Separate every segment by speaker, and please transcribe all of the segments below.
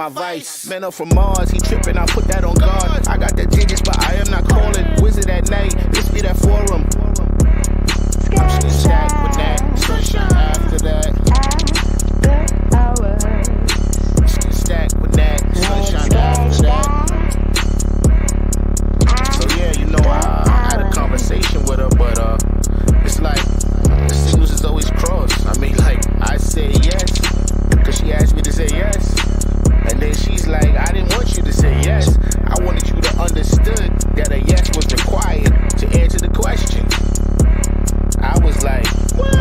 Speaker 1: my vice. Man up from Mars, he tripping, I put that on guard. I got the digits, but I am not calling. Wizard at night, this be that forum. I'm just gonna stack with that. Sunshine after that. Just gonna stack with that. Sunshine after that. So yeah, you know, I had a conversation with her, but it's like the signals is always crossed. I mean, like, I say yes, cause she asked me to say yes. And then she's like, I didn't want you to say yes. I wanted you to understood that a yes was required to answer the question. I was like, what?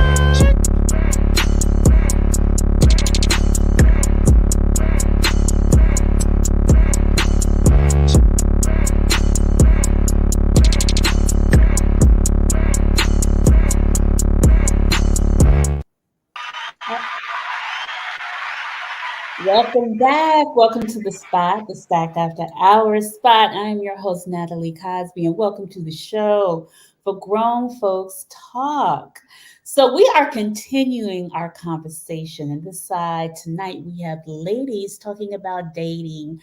Speaker 2: Welcome back. Welcome to the spot, the Stacked After Hours spot. I'm your host, Natalie Cosby, and welcome to the show for Grown Folks Talk. So we are continuing our conversation. And this side tonight, we have ladies talking about dating,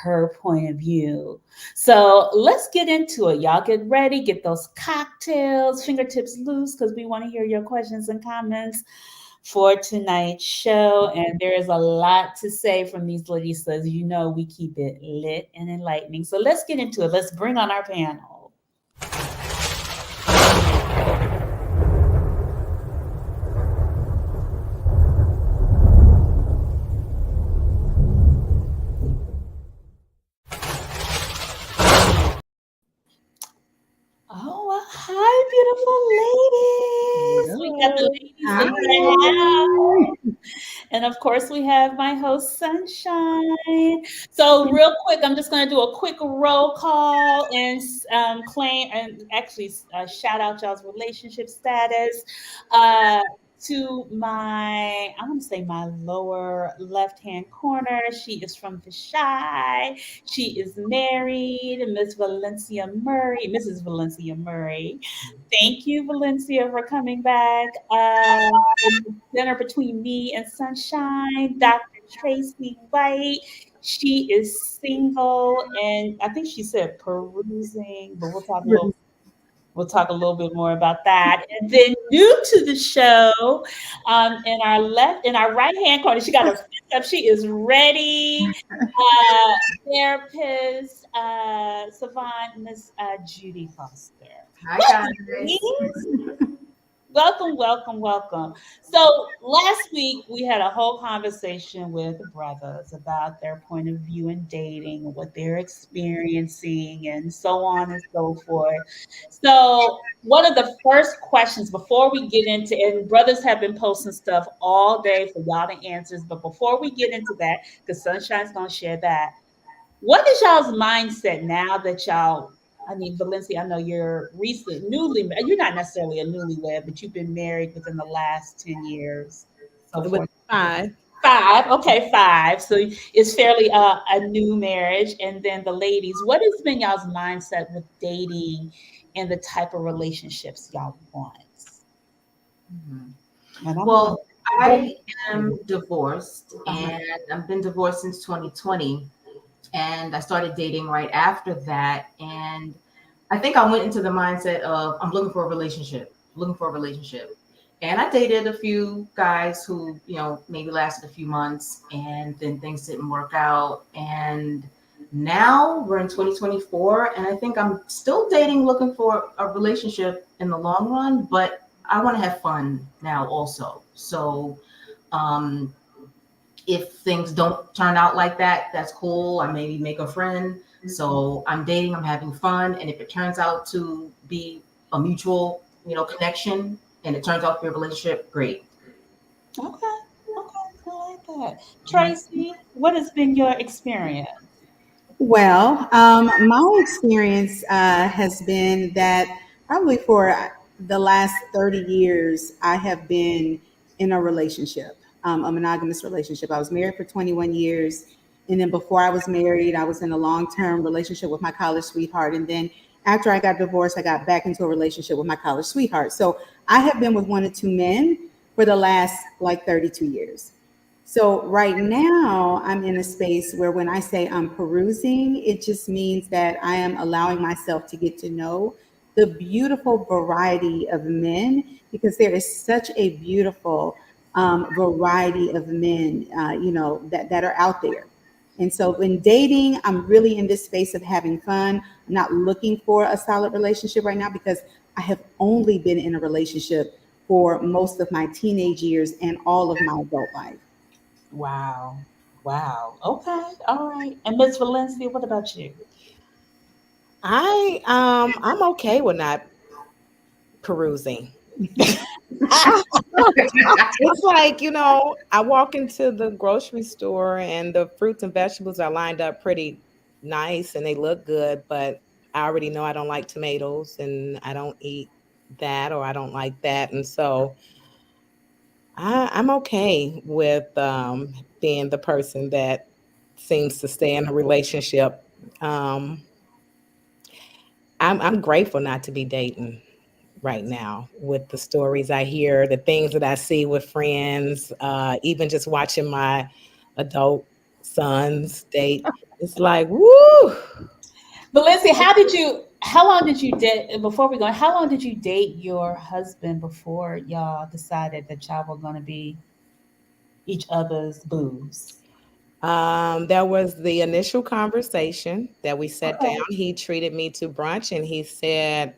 Speaker 2: her point of view. So let's get into it. Y'all get ready, get those cocktails, fingertips loose, because we want to hear your questions and comments for tonight's show. And there is a lot to say from these ladies. So as you know, we keep it lit and enlightening. So let's get into it. Let's bring on our panel. Oh, well, hi, beautiful ladies. We got the ladies in the house. And of course, we have my host, Sunshine. So, real quick, I'm just going to do a quick roll call and claim and actually shout out y'all's relationship status. To my, I want to say my lower left-hand corner. She is from the Shy. She is married, Miss Valencia Murray, Mrs. Valencia Murray. Thank you, Valencia, for coming back. Dinner between me and Sunshine, Dr. Tracy White. She is single, and I think she said perusing, but we'll talk a little bit more about that. And then new to the show, in our right hand corner, she got her fist up. She is ready. Therapist, savant, Miss Judy Foster.
Speaker 3: Hi, guys.
Speaker 2: Welcome, welcome, welcome. So last week we had a whole conversation with brothers about their point of view in dating and what they're experiencing and so on and so forth. So one of the first questions before we get into, and brothers have been posting stuff all day for y'all to answers, but before we get into that, because Sunshine's gonna share that, what is y'all's mindset now that y'all, I mean, Valencia, I know you're you're not necessarily a newlywed, but you've been married within the last 10 years. So
Speaker 4: With 5.
Speaker 2: Okay, 5. So it's fairly a new marriage. And then the ladies, what has been y'all's mindset with dating and the type of relationships y'all want?
Speaker 3: Well, I am divorced, and I've been divorced since 2020. And I started dating right after that. And I think I went into the mindset of I'm looking for a relationship. And I dated a few guys who, maybe lasted a few months, and then things didn't work out. And now we're in 2024, and I think I'm still dating, looking for a relationship in the long run, but I want to have fun now also. So, if things don't turn out like that, that's cool. I maybe make a friend. So I'm dating, I'm having fun. And if it turns out to be a mutual, connection, and it turns out to be a relationship, great.
Speaker 2: Okay. I like that. Tracy, what has been your experience?
Speaker 4: Well, my experience has been that probably for the last 30 years, I have been in a relationship, a monogamous relationship. I was married for 21 years. And then before I was married, I was in a long-term relationship with my college sweetheart. And then after I got divorced, I got back into a relationship with my college sweetheart. So I have been with 1 or 2 men for the last 32 years. So right now, I'm in a space where when I say I'm perusing, it just means that I am allowing myself to get to know the beautiful variety of men because there is such a beautiful variety of men, that are out there. And so when dating, I'm really in this space of having fun. I'm not looking for a solid relationship right now because I have only been in a relationship for most of my teenage years and all of my adult life.
Speaker 2: Wow. Wow. Okay. All right. And Miss Valencia, what about you?
Speaker 5: I'm okay with not perusing. It's like, I walk into the grocery store and the fruits and vegetables are lined up pretty nice and they look good, but I already know I don't like tomatoes and I don't eat that or I don't like that. And so I'm okay with being the person that seems to stay in a relationship. Um, I'm grateful not to be dating right now with the stories I hear, the things that I see with friends, even just watching my adult sons date. It's like, woo.
Speaker 2: Valencia, how long did you date before we go? How long did you date your husband before y'all decided that y'all were gonna be each other's booze?
Speaker 5: There was the initial conversation that we sat down.
Speaker 2: Okay.
Speaker 5: He treated me to brunch and he said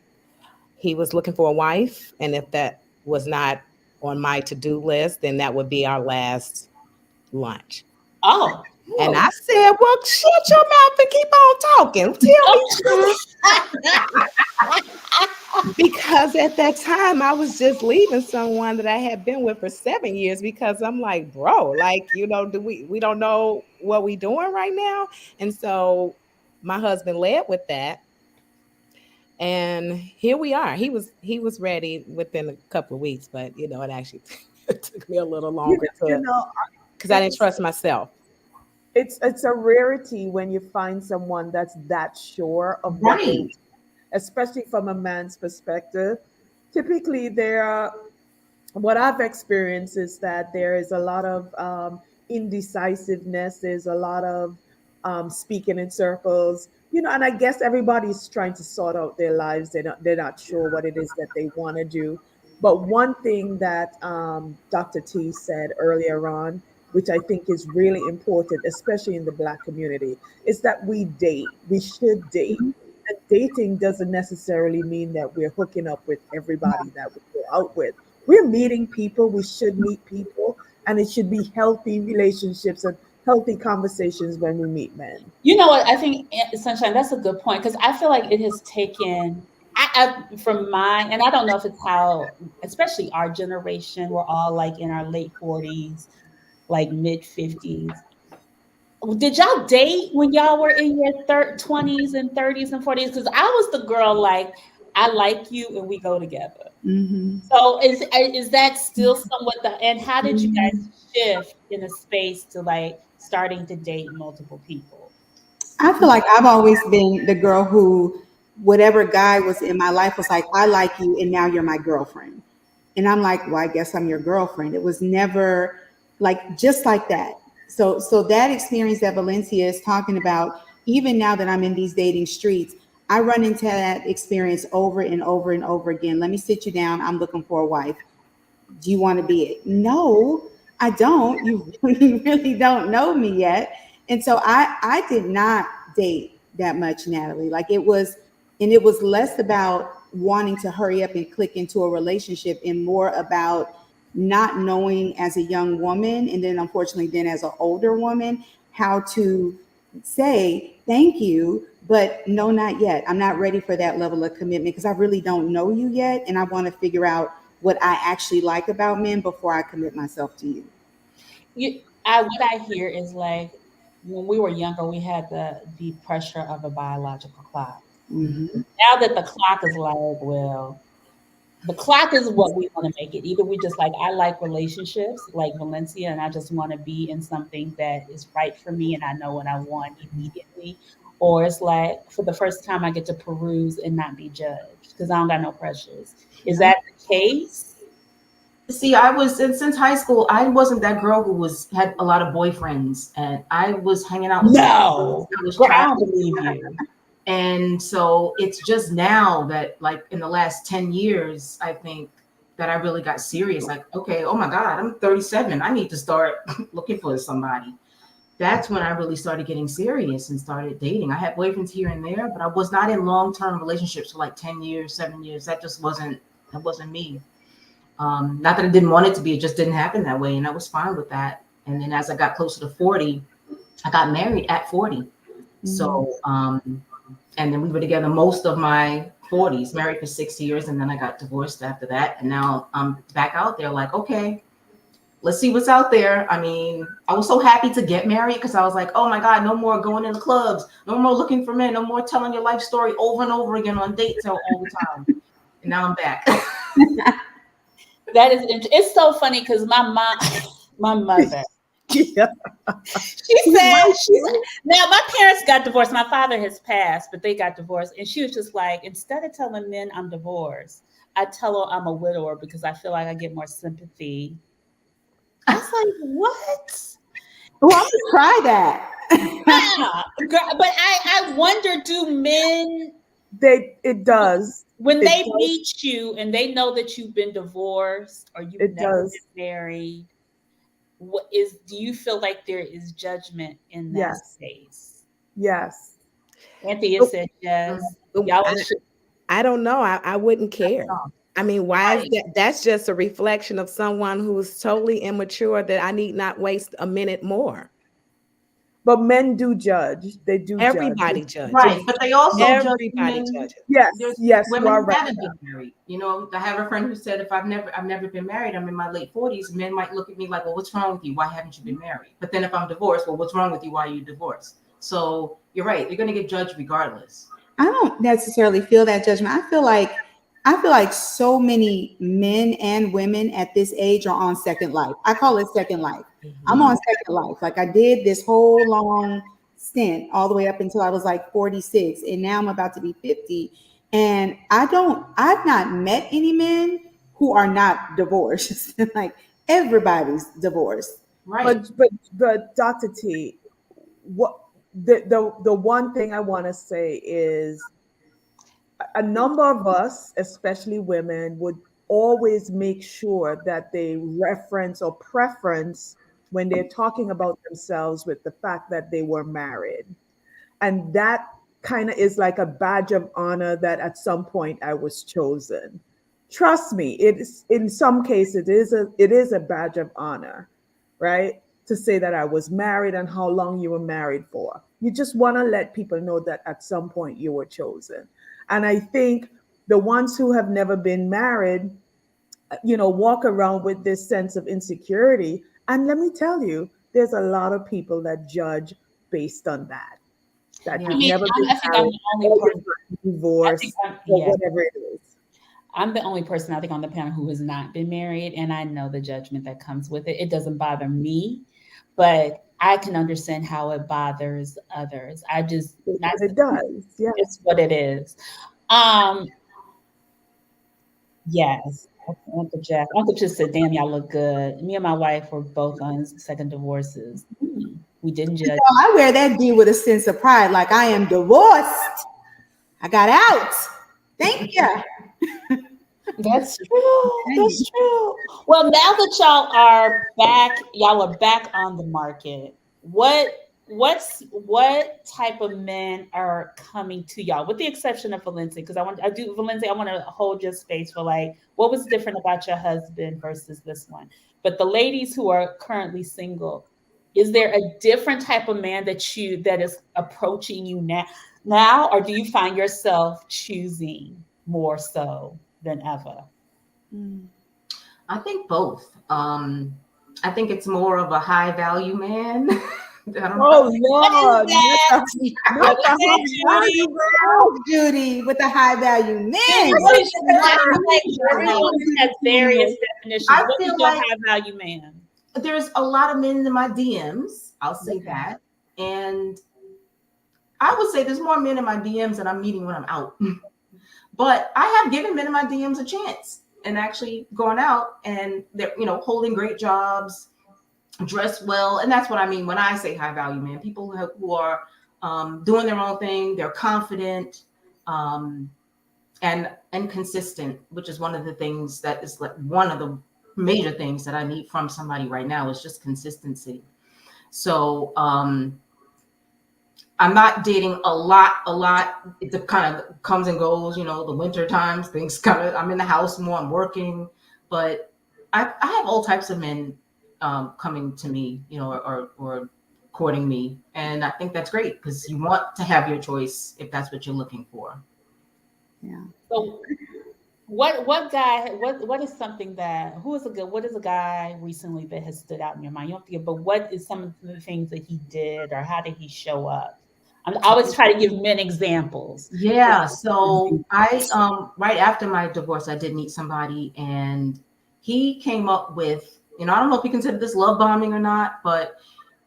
Speaker 5: he was looking for a wife. And if that was not on my to do list, then that would be our last lunch.
Speaker 2: Oh.
Speaker 5: And
Speaker 2: Oh.
Speaker 5: I said, well, shut your mouth and keep on talking. Tell me because at that time I was just leaving someone that I had been with for 7 years because I'm like, bro, like, do we don't know what we doing right now? And so my husband led with that. And here we are. He was ready within a couple of weeks, but it actually it took me a little
Speaker 6: You,
Speaker 5: longer
Speaker 6: you
Speaker 5: to
Speaker 6: know,
Speaker 5: because I didn't
Speaker 6: it's
Speaker 5: trust myself.
Speaker 6: it's a rarity when you find someone that's that sure of what they,
Speaker 3: Right.
Speaker 6: especially from a man's perspective. Typically, there are what I've experienced is that there is a lot of indecisiveness. There's a lot of speaking in circles, and I guess everybody's trying to sort out their lives. They're not sure what it is that they want to do. But one thing that Dr. T said earlier on, which I think is really important, especially in the Black community, is that we date. We should date. And dating doesn't necessarily mean that we're hooking up with everybody that we go out with. We're meeting people. We should meet people, and it should be healthy relationships and healthy conversations when we meet men.
Speaker 2: You know what? I think Sunshine. That's a good point because I feel like it has taken. From mine, and I don't know if it's how, especially our generation, we're all like in our late 40s, like mid 50s. Did y'all date when y'all were in your 20s and 30s and 40s? Because I was the girl like, I like you and we go together.
Speaker 4: Hmm.
Speaker 2: So is that still somewhat and how did you
Speaker 4: Hmm.
Speaker 2: guys shift in a space to like starting to date multiple people?
Speaker 4: I feel like I've always been the girl who, whatever guy was in my life was like, I like you, and now you're my girlfriend. And I'm like, well, I guess I'm your girlfriend. It was never like just like that. So that experience that Valencia is talking about, even now that I'm in these dating streets, I run into that experience over and over and over again. Let me sit you down. I'm looking for a wife. Do you want to be it? No, I don't. You really don't know me yet. And so I did not date that much, Natalie. Like it was less about wanting to hurry up and click into a relationship and more about not knowing as a young woman and then unfortunately then as an older woman how to say thank you, but no, not yet. I'm not ready for that level of commitment because I really don't know you yet. And I want to figure out what I actually like about men before I commit myself to you.
Speaker 2: What I hear is like when we were younger, we had the pressure of a biological clock.
Speaker 4: Hmm.
Speaker 2: Now that the clock is like, well, the clock is what we want to make it. Either we just like, I like relationships like Valencia, and I just want to be in something that is right for me and I know what I want immediately. Or it's like, for the first time, I get to peruse and not be judged because I don't got no pressures. Is
Speaker 4: Yeah.
Speaker 2: that the case?
Speaker 3: See, I was since high school. I wasn't that girl who had a lot of boyfriends, and I was hanging out with
Speaker 2: No,
Speaker 3: I was
Speaker 2: girl, I
Speaker 3: traveling,
Speaker 2: don't believe you.
Speaker 3: and so it's just now that, like, in the last 10 years, I think that I really got serious. Like, okay, oh my God, I'm 37. I need to start looking for somebody. That's when I really started getting serious and started dating. I had boyfriends here and there, but I was not in long-term relationships for like 10 years, 7 years. That wasn't me. Not that I didn't want it to be, it just didn't happen that way. And I was fine with that. And then as I got closer to 40, I got married at 40. So, and then we were together most of my 40s, married for 6 years. And then I got divorced after that. And now I'm back out there like, okay, let's see what's out there. I mean, I was so happy to get married because I was like, oh my God, no more going in the clubs, no more looking for men, no more telling your life story over and over again on dates all the time. And now I'm back.
Speaker 2: That is, it's so funny because my mom, my mother,
Speaker 6: Yeah.
Speaker 2: she said, now my parents got divorced. My father has passed, but they got divorced. And she was just like, instead of telling men I'm divorced, I tell them I'm a widower because I feel like I get more sympathy. I was like, what?
Speaker 4: Well, I'm gonna try that.
Speaker 2: Yeah, girl, but I wonder, do men,
Speaker 6: It does.
Speaker 2: when
Speaker 6: It
Speaker 2: they
Speaker 6: does.
Speaker 2: meet you and they know that you've been divorced or you've
Speaker 6: It
Speaker 2: never
Speaker 6: does.
Speaker 2: been married, do you feel like there is judgment in that
Speaker 6: Yes.
Speaker 2: space?
Speaker 6: Yes.
Speaker 2: Anthea said yes. Y'all
Speaker 5: I don't know. I wouldn't care. I mean, why is
Speaker 3: Right.
Speaker 5: that? That's just a reflection of someone who is totally immature that I need not waste a minute more.
Speaker 6: But men do judge. They do judge.
Speaker 5: Everybody judges.
Speaker 3: Right, but they also judge
Speaker 5: Everybody
Speaker 3: women.
Speaker 5: judges.
Speaker 6: Yes.
Speaker 3: There's
Speaker 6: Yes. You
Speaker 3: women
Speaker 6: are
Speaker 3: who
Speaker 6: right.
Speaker 3: haven't been married. You know, I have a friend who said if I've never been married, I'm in my late 40s, men might look at me like, well, what's wrong with you? Why haven't you been married? But then if I'm divorced, well, what's wrong with you? Why are you divorced? So you're right, you're gonna get judged regardless.
Speaker 4: I don't necessarily feel that judgment. I feel like so many men and women at this age are on second life. I call it second life. I'm
Speaker 5: Mhm.
Speaker 4: on second life. Like I did this whole long stint all the way up until I was like 46 and now I'm about to be 50 and I've not met any men who are not divorced. Like everybody's divorced.
Speaker 3: Right.
Speaker 6: But Dr. T, what the one thing I want to say is a number of us, especially women, would always make sure that they reference or preference when they're talking about themselves with the fact that they were married. And that kind of is like a badge of honor that at some point I was chosen. Trust me, it is in some cases it is a badge of honor, right? To say that I was married and how long you were married for. You just want to let people know that at some point you were chosen. And I think the ones who have never been married, walk around with this sense of insecurity. And let me tell you, there's a lot of people that judge based on that. That
Speaker 3: Yeah.
Speaker 2: I
Speaker 6: you've
Speaker 2: mean,
Speaker 6: never been
Speaker 2: I think I'm
Speaker 6: married,
Speaker 2: the only
Speaker 6: or
Speaker 2: person.
Speaker 6: you've gotten
Speaker 2: I think
Speaker 6: divorced, or
Speaker 2: yeah,
Speaker 6: whatever it is.
Speaker 2: I'm the only person I think on the panel who has not been married, and I know the judgment that comes with it. It doesn't bother me, but I can understand how it bothers others. I just not
Speaker 6: It does, yeah.
Speaker 2: it's what it is. Um, yes. Uncle Jeff. Uncle just said, damn, y'all look good. Me and my wife were both on second divorces. We didn't judge.
Speaker 4: So I wear that D with a sense of pride, like I am divorced. I got out. Thank you.
Speaker 2: That's true. That's true. Well, now that y'all are back on the market. What type of men are coming to y'all, with the exception of Valencia? Because Valencia, I want to hold your space for like what was different about your husband versus this one. But the ladies who are currently single, is there a different type of man that is approaching you now, or do you find yourself choosing more so than ever?
Speaker 3: I think both. I think it's more of a high value man. I don't
Speaker 6: Oh
Speaker 3: know.
Speaker 6: Lord,
Speaker 2: What
Speaker 6: not
Speaker 2: is
Speaker 6: the
Speaker 2: that,
Speaker 6: high
Speaker 2: Judy?
Speaker 6: value.
Speaker 4: Oh, Judy, with the high value men.
Speaker 2: What is I feel like everyone has various definitions.
Speaker 3: I
Speaker 2: What is
Speaker 3: feel
Speaker 2: your
Speaker 3: like
Speaker 2: high value man?
Speaker 3: there's a lot of men in my DMs. I'll say
Speaker 2: Okay.
Speaker 3: that. And I would say there's more men in my DMs than I'm meeting when I'm out. But I have given men in my DMs a chance. and actually going out and they're, holding great jobs, dress well. And that's what I mean when I say high value men, people who are doing their own thing, they're confident, um, and consistent, which is one of the things that is like one of the major things that I need from somebody right now is just consistency. So I'm not dating a lot. It kind of comes and goes, the winter times, things I'm in the house more, I'm working, but I have all types of men coming to me, or courting me. And I think that's great because you want to have your choice if that's what you're looking for.
Speaker 4: Yeah.
Speaker 2: So what is something that what is a guy recently that has stood out in your mind? You don't think, but what is some of the things that he did or how did he show up? I always try to give men examples.
Speaker 3: Yeah, so I right after my divorce, I did meet somebody, and he came up with, I don't know if you consider this love bombing or not, but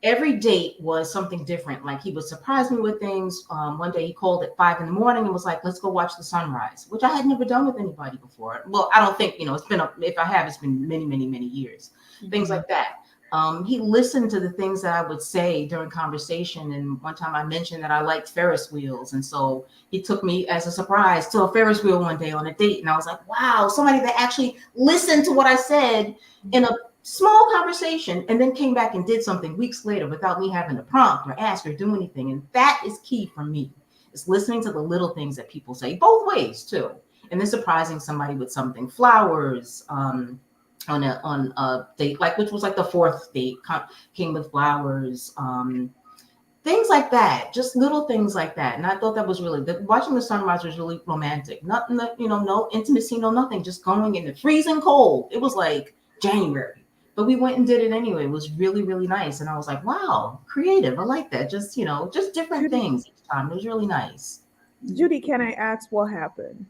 Speaker 3: every date was something different. Like he would surprise me with things. One day he called at 5 a.m. and was like, "Let's go watch the sunrise," which I had never done with anybody before. Well, I don't think it's been if I have, it's been many, many, many years. Mm-hmm. Things like that. He listened to the things that I would say during conversation. And one time I mentioned that I liked Ferris wheels. And so he took me as a surprise to a Ferris wheel one day on a date. And I was like, wow, somebody that actually listened to what I said in a small conversation and then came back and did something weeks later without me having to prompt or ask or do anything. And that is key for me. It's listening to the little things that people say, both ways too. And then surprising somebody with something, flowers, on a date, like which was like the fourth date, came with flowers, things like that, just little things like that. And I thought that was really watching the sunrise was really romantic. Nothing that, no intimacy, no nothing, just going in the freezing cold. It was like January, but we went and did it anyway. It was really, really nice. And I was like, wow, creative. I like that. Just, just different things each time. It was really nice.
Speaker 6: Judy, can I ask what happened?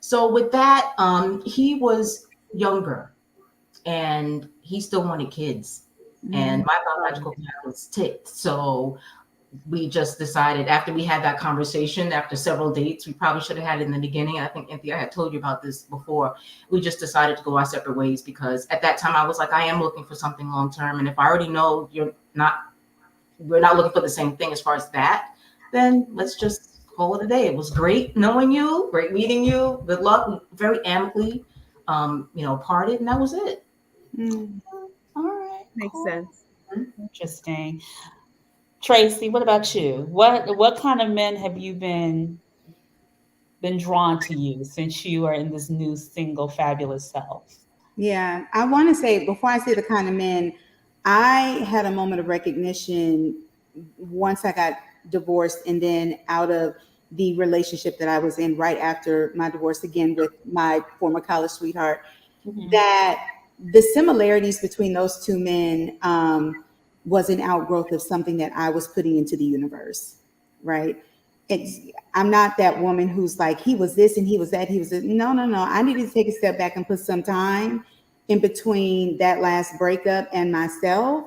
Speaker 3: So with that, he was younger and he still wanted kids. And my biological clock was ticked. So we just decided after we had that conversation, after several dates, we probably should have had it in the beginning. I think, Anthea, I had told you about this before. We just decided to go our separate ways because at that time I was like, I am looking for something long-term. And if I already know we're not looking for the same thing as far as that, then let's just call it a day. It was great knowing you, great meeting you. Good luck. We very amicably, parted, and that was it.
Speaker 2: All right.
Speaker 6: Makes sense.
Speaker 2: Interesting. Tracy, what about you? What kind of men have you been drawn to you since you are in this new single fabulous self?
Speaker 4: Yeah, I want to say before I say the kind of men, I had a moment of recognition once I got divorced and then out of the relationship that I was in right after my divorce again with my former college sweetheart, that the similarities between those two men was an outgrowth of something that I was putting into the universe, right? I'm not that woman who's like, he was this and he was that. He was this. No. I needed to take a step back and put some time in between that last breakup and myself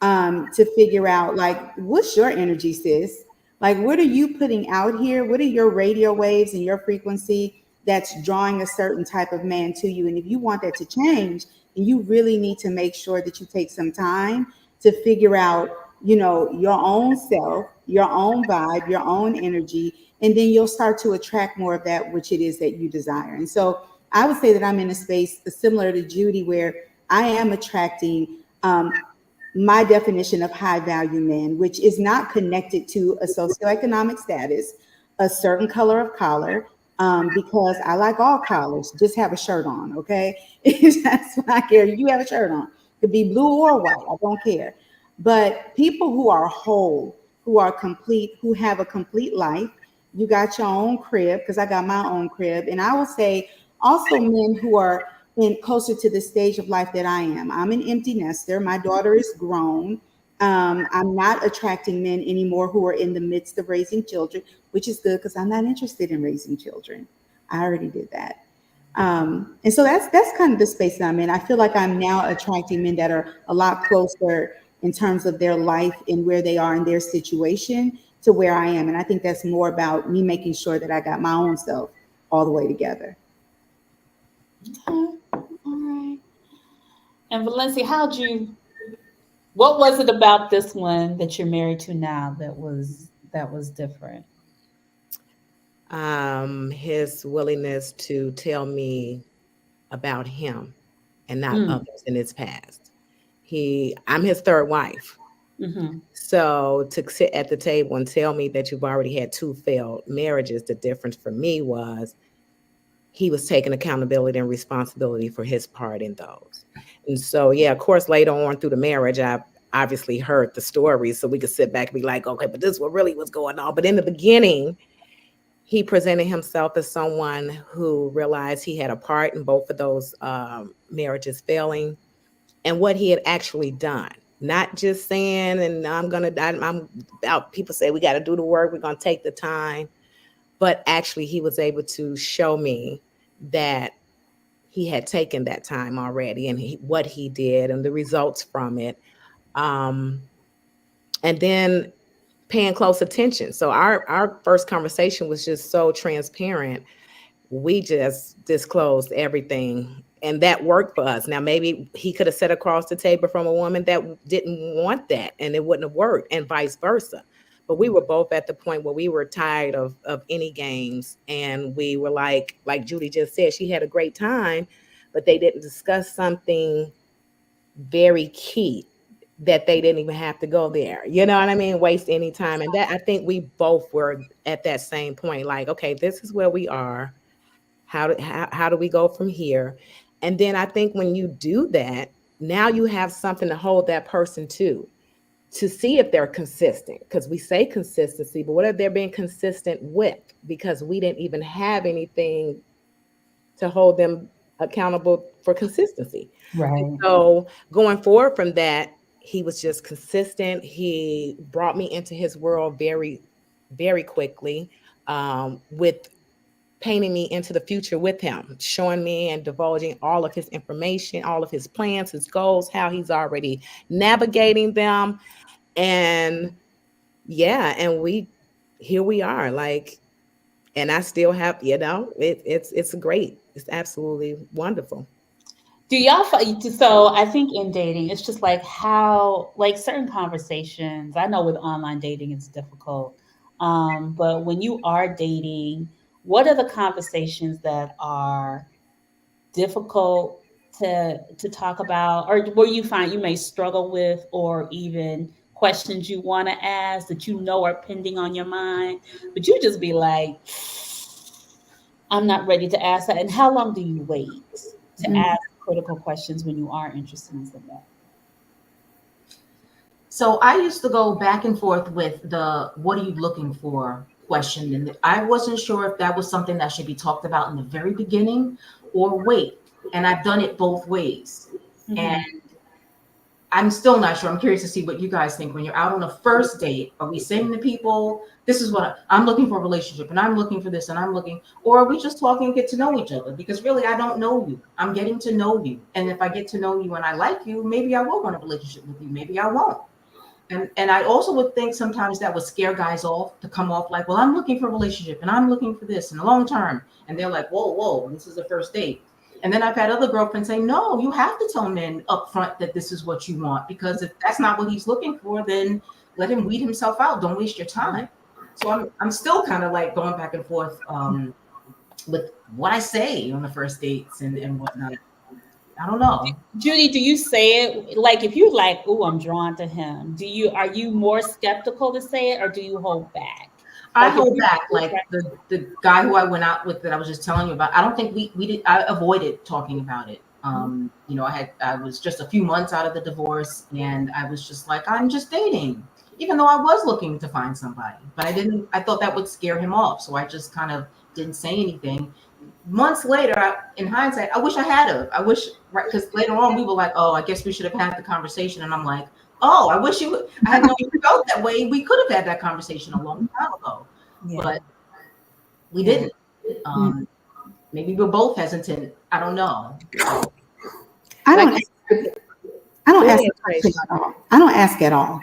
Speaker 4: to figure out, like, what's your energy, sis? Like, what are you putting out here? What are your radio waves and your frequency that's drawing a certain type of man to you? And if you want that to change, then you really need to make sure that you take some time to figure out, your own self, your own vibe, your own energy, and then you'll start to attract more of that which it is that you desire. And so I would say that I'm in a space similar to Judy where I am attracting my definition of high value men, which is not connected to a socioeconomic status, a certain color of collar, because I like all collars, just have a shirt on, okay? That's what I care. You have a shirt on. It could be blue or white, I don't care. But people who are whole, who are complete, who have a complete life, you got your own crib, because I got my own crib. And I will say also men who are closer to the stage of life that I am. I'm an empty nester. My daughter is grown. I'm not attracting men anymore who are in the midst of raising children, which is good because I'm not interested in raising children. I already did that. And so that's kind of the space that I'm in. I feel like I'm now attracting men that are a lot closer in terms of their life and where they are in their situation to where I am. And I think that's more about me making sure that I got my own self all the way together.
Speaker 2: Okay. All right. And Valencia, what was it about this one that you're married to now that was different?
Speaker 5: His willingness to tell me about him and not
Speaker 2: Mm.
Speaker 5: others in his past. I'm his third wife.
Speaker 2: Mm-hmm.
Speaker 5: So to sit at the table and tell me that you've already had two failed marriages, the difference for me was he was taking accountability and responsibility for his part in those. And so, yeah, of course, later on through the marriage, I obviously heard the stories so we could sit back and be like, okay, but this is what really was going on. But in the beginning, he presented himself as someone who realized he had a part in both of those marriages failing and what he had actually done. Not just saying, and I'm out. People say we got to do the work. We're going to take the time, but actually, he was able to show me that he had taken that time already, and what he did, and the results from it. Um, and then paying close attention. So our first conversation was just so transparent. We just disclosed everything, and that worked for us. Now maybe he could have sat across the table from a woman that didn't want that, and it wouldn't have worked, and vice versa. But we were both at the point where we were tired of any games, and we were like Judy just said, she had a great time, but they didn't discuss something very key, that they didn't even have to go there. You know what I mean? Waste any time. And that, I think we both were at that same point, like, okay, this is where we are. How do we go from here? And then I think when you do that, now you have something to hold that person to see if they're consistent. Because we say consistency, but what if they're being consistent with? Because we didn't even have anything to hold them accountable for consistency.
Speaker 2: Right.
Speaker 5: So going forward from that, he was just consistent. He brought me into his world very, very quickly, with painting me into the future with him, showing me and divulging all of his information, all of his plans, his goals, how he's already navigating them. And yeah, and here we are, like, and I still have, it's great. It's absolutely wonderful.
Speaker 2: Do y'all so I think in dating, it's just like how like certain conversations, I know with online dating it's difficult. But when you are dating, what are the conversations that are difficult to talk about, or where you find you may struggle with, or even questions you want to ask that you know are pending on your mind, but you just be like, I'm not ready to ask that. And how long do you wait to
Speaker 4: Mm.
Speaker 2: ask critical questions when you are interested in somebody?
Speaker 3: So I used to go back and forth with the "what are you looking for" question, and I wasn't sure if that was something that should be talked about in the very beginning or wait. And I've done it both ways. And
Speaker 2: Mm-hmm.
Speaker 3: I'm still not sure. I'm curious to see what you guys think when you're out on a first date. Are we saying to people, this is what I'm looking for a relationship, and I'm looking for this, and I'm looking, or are we just talking and get to know each other? Because really, I don't know you. I'm getting to know you. And if I get to know you and I like you, maybe I will want a relationship with you. Maybe I won't. And I also would think sometimes that would scare guys off to come off like, well, I'm looking for a relationship and I'm looking for this in the long term. And they're like, whoa, whoa, this is the first date. And then I've had other girlfriends say, no, you have to tell men up front that this is what you want. Because if that's not what he's looking for, then let him weed himself out. Don't waste your time. So I'm still kind of like going back and forth with what I say on the first dates and whatnot. I don't know.
Speaker 2: Judy, do you say it like if you're like, "Oh, I'm drawn to him"? Are you more skeptical to say it, or do you hold back?
Speaker 3: I
Speaker 2: Like if
Speaker 3: hold
Speaker 2: you,
Speaker 3: back. Like the guy who I went out with that I was just telling you about. I don't think we did. I avoided talking about it. I was just a few months out of the divorce, and I was just like, I'm just dating, even though I was looking to find somebody. But I didn't. I thought that would scare him off, so I just kind of didn't say anything. Months later, in hindsight, I wish I had of. I wish, right? Because later on, we were like, oh, I guess we should have had the conversation, and I'm like, oh, I wish you. I had no felt that way. We could have had that conversation a long time ago,
Speaker 2: yeah,
Speaker 3: but we
Speaker 2: yeah.
Speaker 3: didn't. Um, Maybe we're both hesitant. I don't know.
Speaker 4: I
Speaker 3: Like,
Speaker 4: don't. I don't
Speaker 5: Go
Speaker 4: ask
Speaker 5: ahead,
Speaker 4: the question
Speaker 5: Trace.
Speaker 4: at all. I don't ask at all.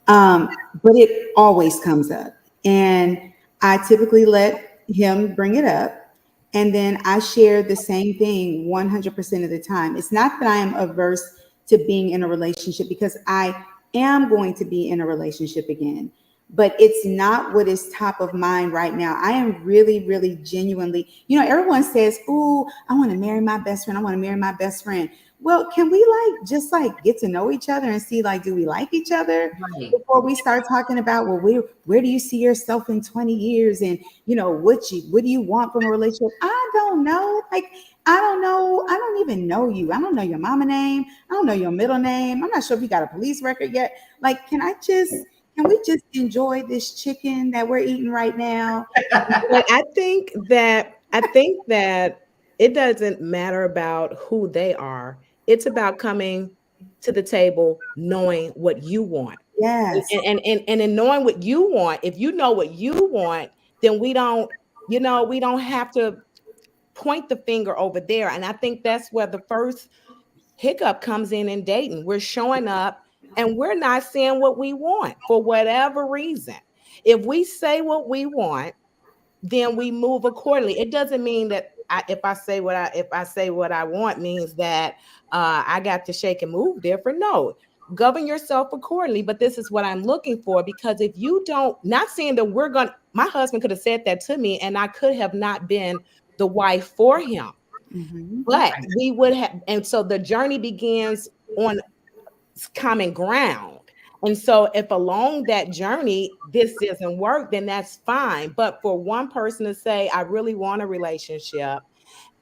Speaker 4: But it always comes up, and I typically let him bring it up, And then I share the same thing 100% of the time. It's not that I am averse to being in a relationship, because I am going to be in a relationship again, but it's not what is top of mind right now. I am really, really genuinely, everyone says, "Ooh, I want to marry my best friend. I want to marry my best friend." Well, can we just get to know each other and see, do we like each other
Speaker 3: Right.
Speaker 4: before we start talking about, well, where do you see yourself in 20 years, and what do you want from a relationship? I don't know. I don't know. I don't even know you. I don't know your mama name. I don't know your middle name. I'm not sure if you got a police record yet. Can we just enjoy this chicken that we're eating right now?
Speaker 5: But I think that it doesn't matter about who they are. It's about coming to the table knowing what you want.
Speaker 4: Yes.
Speaker 5: And in knowing what you want, if you know what you want, then we don't have to point the finger over there. And I think that's where the first hiccup comes in dating. We're showing up and we're not saying what we want for whatever reason. If we say what we want, then we move accordingly. It doesn't mean that if I say what I want means that I got to shake and move different. No, govern yourself accordingly. But this is what I'm looking for, because if you don't, not saying that my husband could have said that to me and I could have not been the wife for him,
Speaker 4: Hmm.
Speaker 5: but we would have. And so the journey begins on common ground. And so if along that journey this doesn't work, then that's fine. But for one person to say, I really want a relationship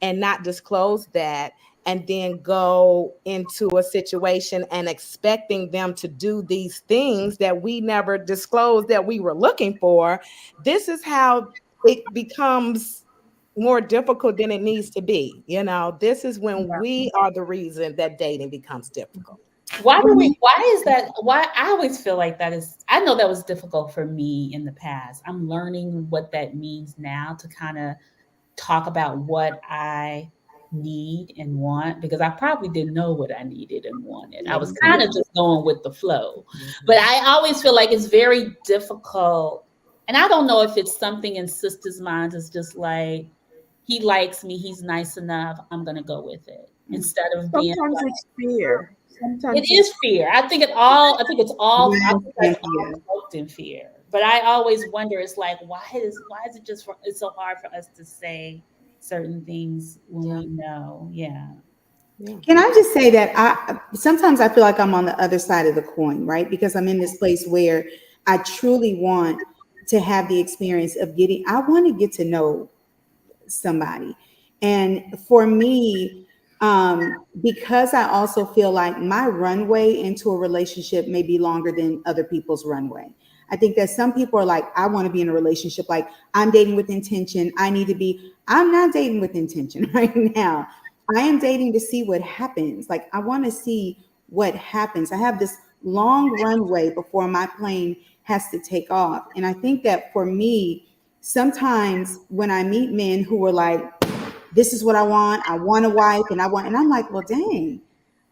Speaker 5: and not disclose that, and then go into a situation and expecting them to do these things that we never disclosed that we were looking for, this is how it becomes more difficult than it needs to be. This is when we are the reason that dating becomes difficult.
Speaker 2: Why is that? Why I always feel like that is, I know that was difficult for me in the past. I'm learning what that means now to kind of talk about what I need and want, because I probably didn't know what I needed and wanted. I was kind of just going with the flow. But I always feel like it's very difficult. And I don't know if it's something in sisters' minds. It's just like, he likes me, he's nice enough, I'm going to go with it. Instead of being
Speaker 6: Sometimes
Speaker 2: like,
Speaker 6: it's fear.
Speaker 2: it
Speaker 6: Sometimes
Speaker 2: is
Speaker 6: it's
Speaker 2: fear. I
Speaker 4: Yes,
Speaker 2: think that's
Speaker 4: thank
Speaker 2: all
Speaker 4: you.
Speaker 2: cloaked in fear. But I always wonder, it's like, why is it just it's so hard for us to say certain things when
Speaker 3: Yeah.
Speaker 2: we know? Yeah.
Speaker 5: Yeah.
Speaker 4: Can I just say that I sometimes I feel like I'm on the other side of the coin, right? Because I'm in this place where I truly want to have the experience of I want to get to know somebody. And for me, because I also feel like my runway into a relationship may be longer than other people's runway. I think that some people are like, I want to be in a relationship, like I'm dating with intention. I'm not dating with intention right now. I am dating to see what happens. Like, I want to see what happens. I have this long runway before my plane has to take off. And I think that for me, sometimes when I meet men who are like, this is what I want a wife, and I'm like, well, dang,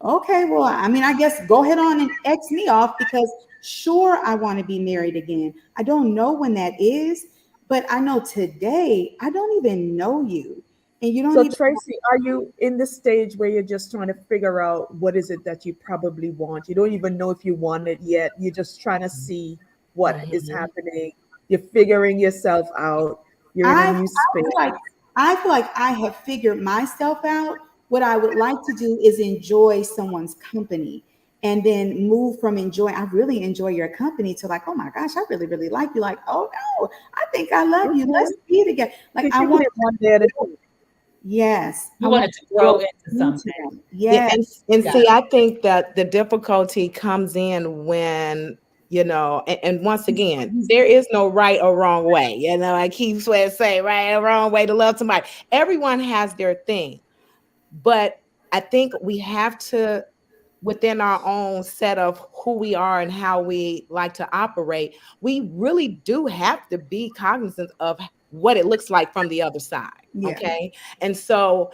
Speaker 4: okay, well, I mean, I guess go ahead on and X me off, because sure, I want to be married again. I don't know when that is, but I know today I don't even know you. And you don't
Speaker 6: so
Speaker 4: even,
Speaker 6: Tracy, are you in the stage where you're just trying to figure out what is it that you probably want? You don't even know if you want it yet. You're just trying to see what is
Speaker 5: Mhm.
Speaker 6: happening. You're figuring yourself out. You're in a
Speaker 4: I
Speaker 6: new space.
Speaker 4: feel like I have figured myself out. What I would like to do is enjoy someone's company, and then move from I really enjoy your company, to like, oh my gosh, I really, really like you. Like, oh no, I think I love you.
Speaker 6: Okay.
Speaker 4: Let's be together. Like, I
Speaker 6: Taking
Speaker 4: want
Speaker 6: it one day at a time.
Speaker 4: yes, I
Speaker 2: You want
Speaker 4: want
Speaker 2: it to
Speaker 4: to grow
Speaker 2: grow into
Speaker 4: into
Speaker 2: something.
Speaker 4: them.
Speaker 5: Yeah,
Speaker 4: Yes.
Speaker 5: and
Speaker 2: Got
Speaker 5: see, I think that the difficulty comes in when, and once again, there is no right or wrong way. I keep saying right or wrong way to love somebody. Everyone has their thing. But I think we have to, within our own set of who we are and how we like to operate, we really do have to be cognizant of what it looks like from the other side.
Speaker 4: Yeah.
Speaker 5: Okay. And so,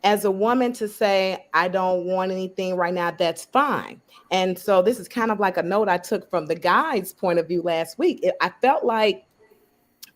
Speaker 5: as a woman, to say, I don't want anything right now, that's fine. And so, this is kind of like a note I took from the guy's point of view last week. I felt like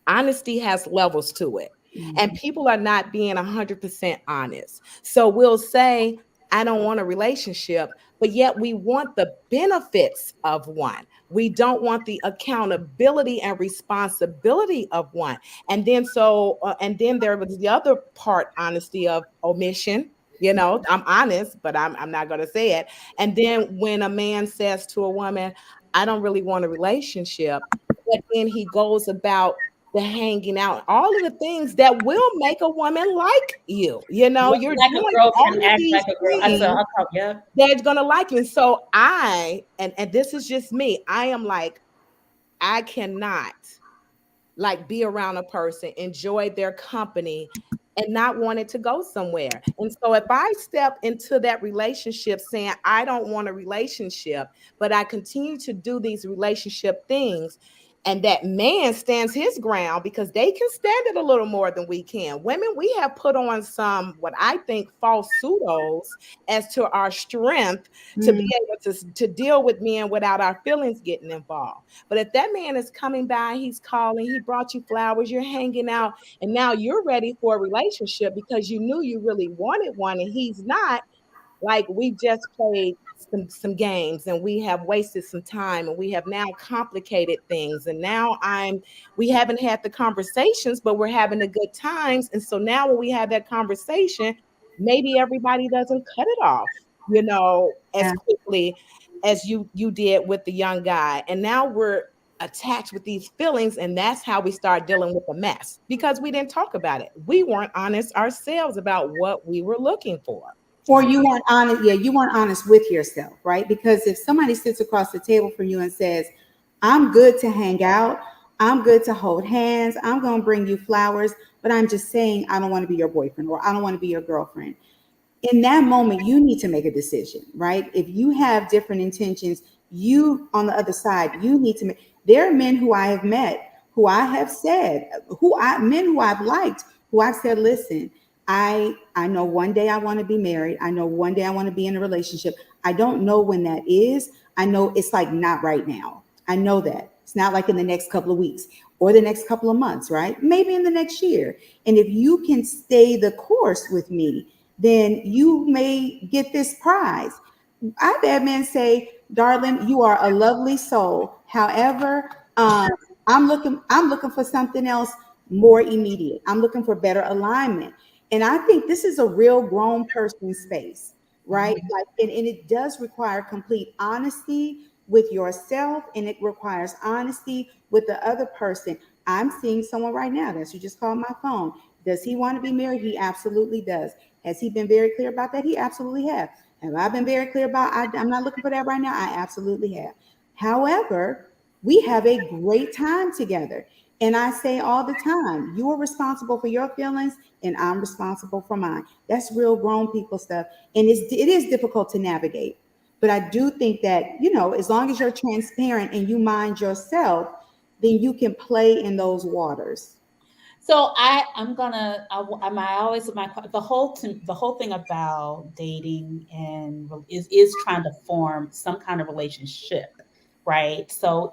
Speaker 5: honesty has levels to it. And people are not being 100% honest. So we'll say, I don't want a relationship, but yet we want the benefits of one. We don't want the accountability and responsibility of one. And then there was the other part, honesty of omission. You know, I'm honest, but I'm not going to say it. And then when a man says to a woman, I don't really want a relationship, but then he goes about the hanging out, all of the things that will make a woman like you. You know,
Speaker 2: Look
Speaker 5: you're
Speaker 2: like a
Speaker 5: doing
Speaker 2: girlfriend,
Speaker 5: all of
Speaker 2: act like
Speaker 5: these
Speaker 2: a girl. I said,
Speaker 5: things
Speaker 2: yeah.
Speaker 5: that's gonna like you. And so and this is just me, I am like, I cannot like be around a person, enjoy their company, and not want it to go somewhere. And so if I step into that relationship saying I don't want a relationship, but I continue to do these relationship things, and that man stands his ground because they can stand it a little more than we can. Women, we have put on some what I think false pseudos as to our strength to be able to deal with men without our feelings getting involved. But if that man is coming by, he's calling, he brought you flowers, you're hanging out, and now you're ready for a relationship because you knew you really wanted one and he's not, like we just played some games and we have wasted some time and we have now complicated things, and now we haven't had the conversations, but we're having the good times. And so now when we have that conversation, maybe everybody doesn't cut it off, you know, as
Speaker 4: Yeah.
Speaker 5: quickly as you did with the young guy. And now we're attached with these feelings, and that's how we start dealing with the mess because we didn't talk about it. We weren't honest ourselves about what we were looking for.
Speaker 4: Or you weren't honest, yeah, you weren't honest with yourself, right? Because if somebody sits across the table from you and says, I'm good to hang out, I'm good to hold hands, I'm going to bring you flowers, but I'm just saying I don't want to be your boyfriend or I don't want to be your girlfriend, in that moment you need to make a decision, right? If you have different intentions, you on the other side, you need to make. There are men who I have met, who I have said, men who I've liked, who I've said, listen, I know one day I want to be married, I know one day I want to be in a relationship, I don't know when that is, I know it's like not right now, I know that it's not like in the next couple of weeks or the next couple of months, right? Maybe in the next year. And if you can stay the course with me, then you may get this prize. I've had men say, darling, you are a lovely soul. However, I'm looking for something else more immediate. I'm looking for better alignment. And I think this is a real grown person space, right? Like, and it does require complete honesty with yourself, and it requires honesty with the other person. I'm seeing someone right now that's who just called my phone. Does he want to be married? He absolutely does. Has he been very clear about that? He absolutely has. Have I been very clear about I'm not looking for that right now? I absolutely have. However, we have a great time together. And I say all the time, you are responsible for your feelings and I'm responsible for mine. That's real grown people stuff. And it is difficult to navigate. But I do think that, as long as you're transparent and you mind yourself, then you can play in those waters.
Speaker 2: So I'm gonna I always the whole thing about dating and is trying to form some kind of relationship, right? So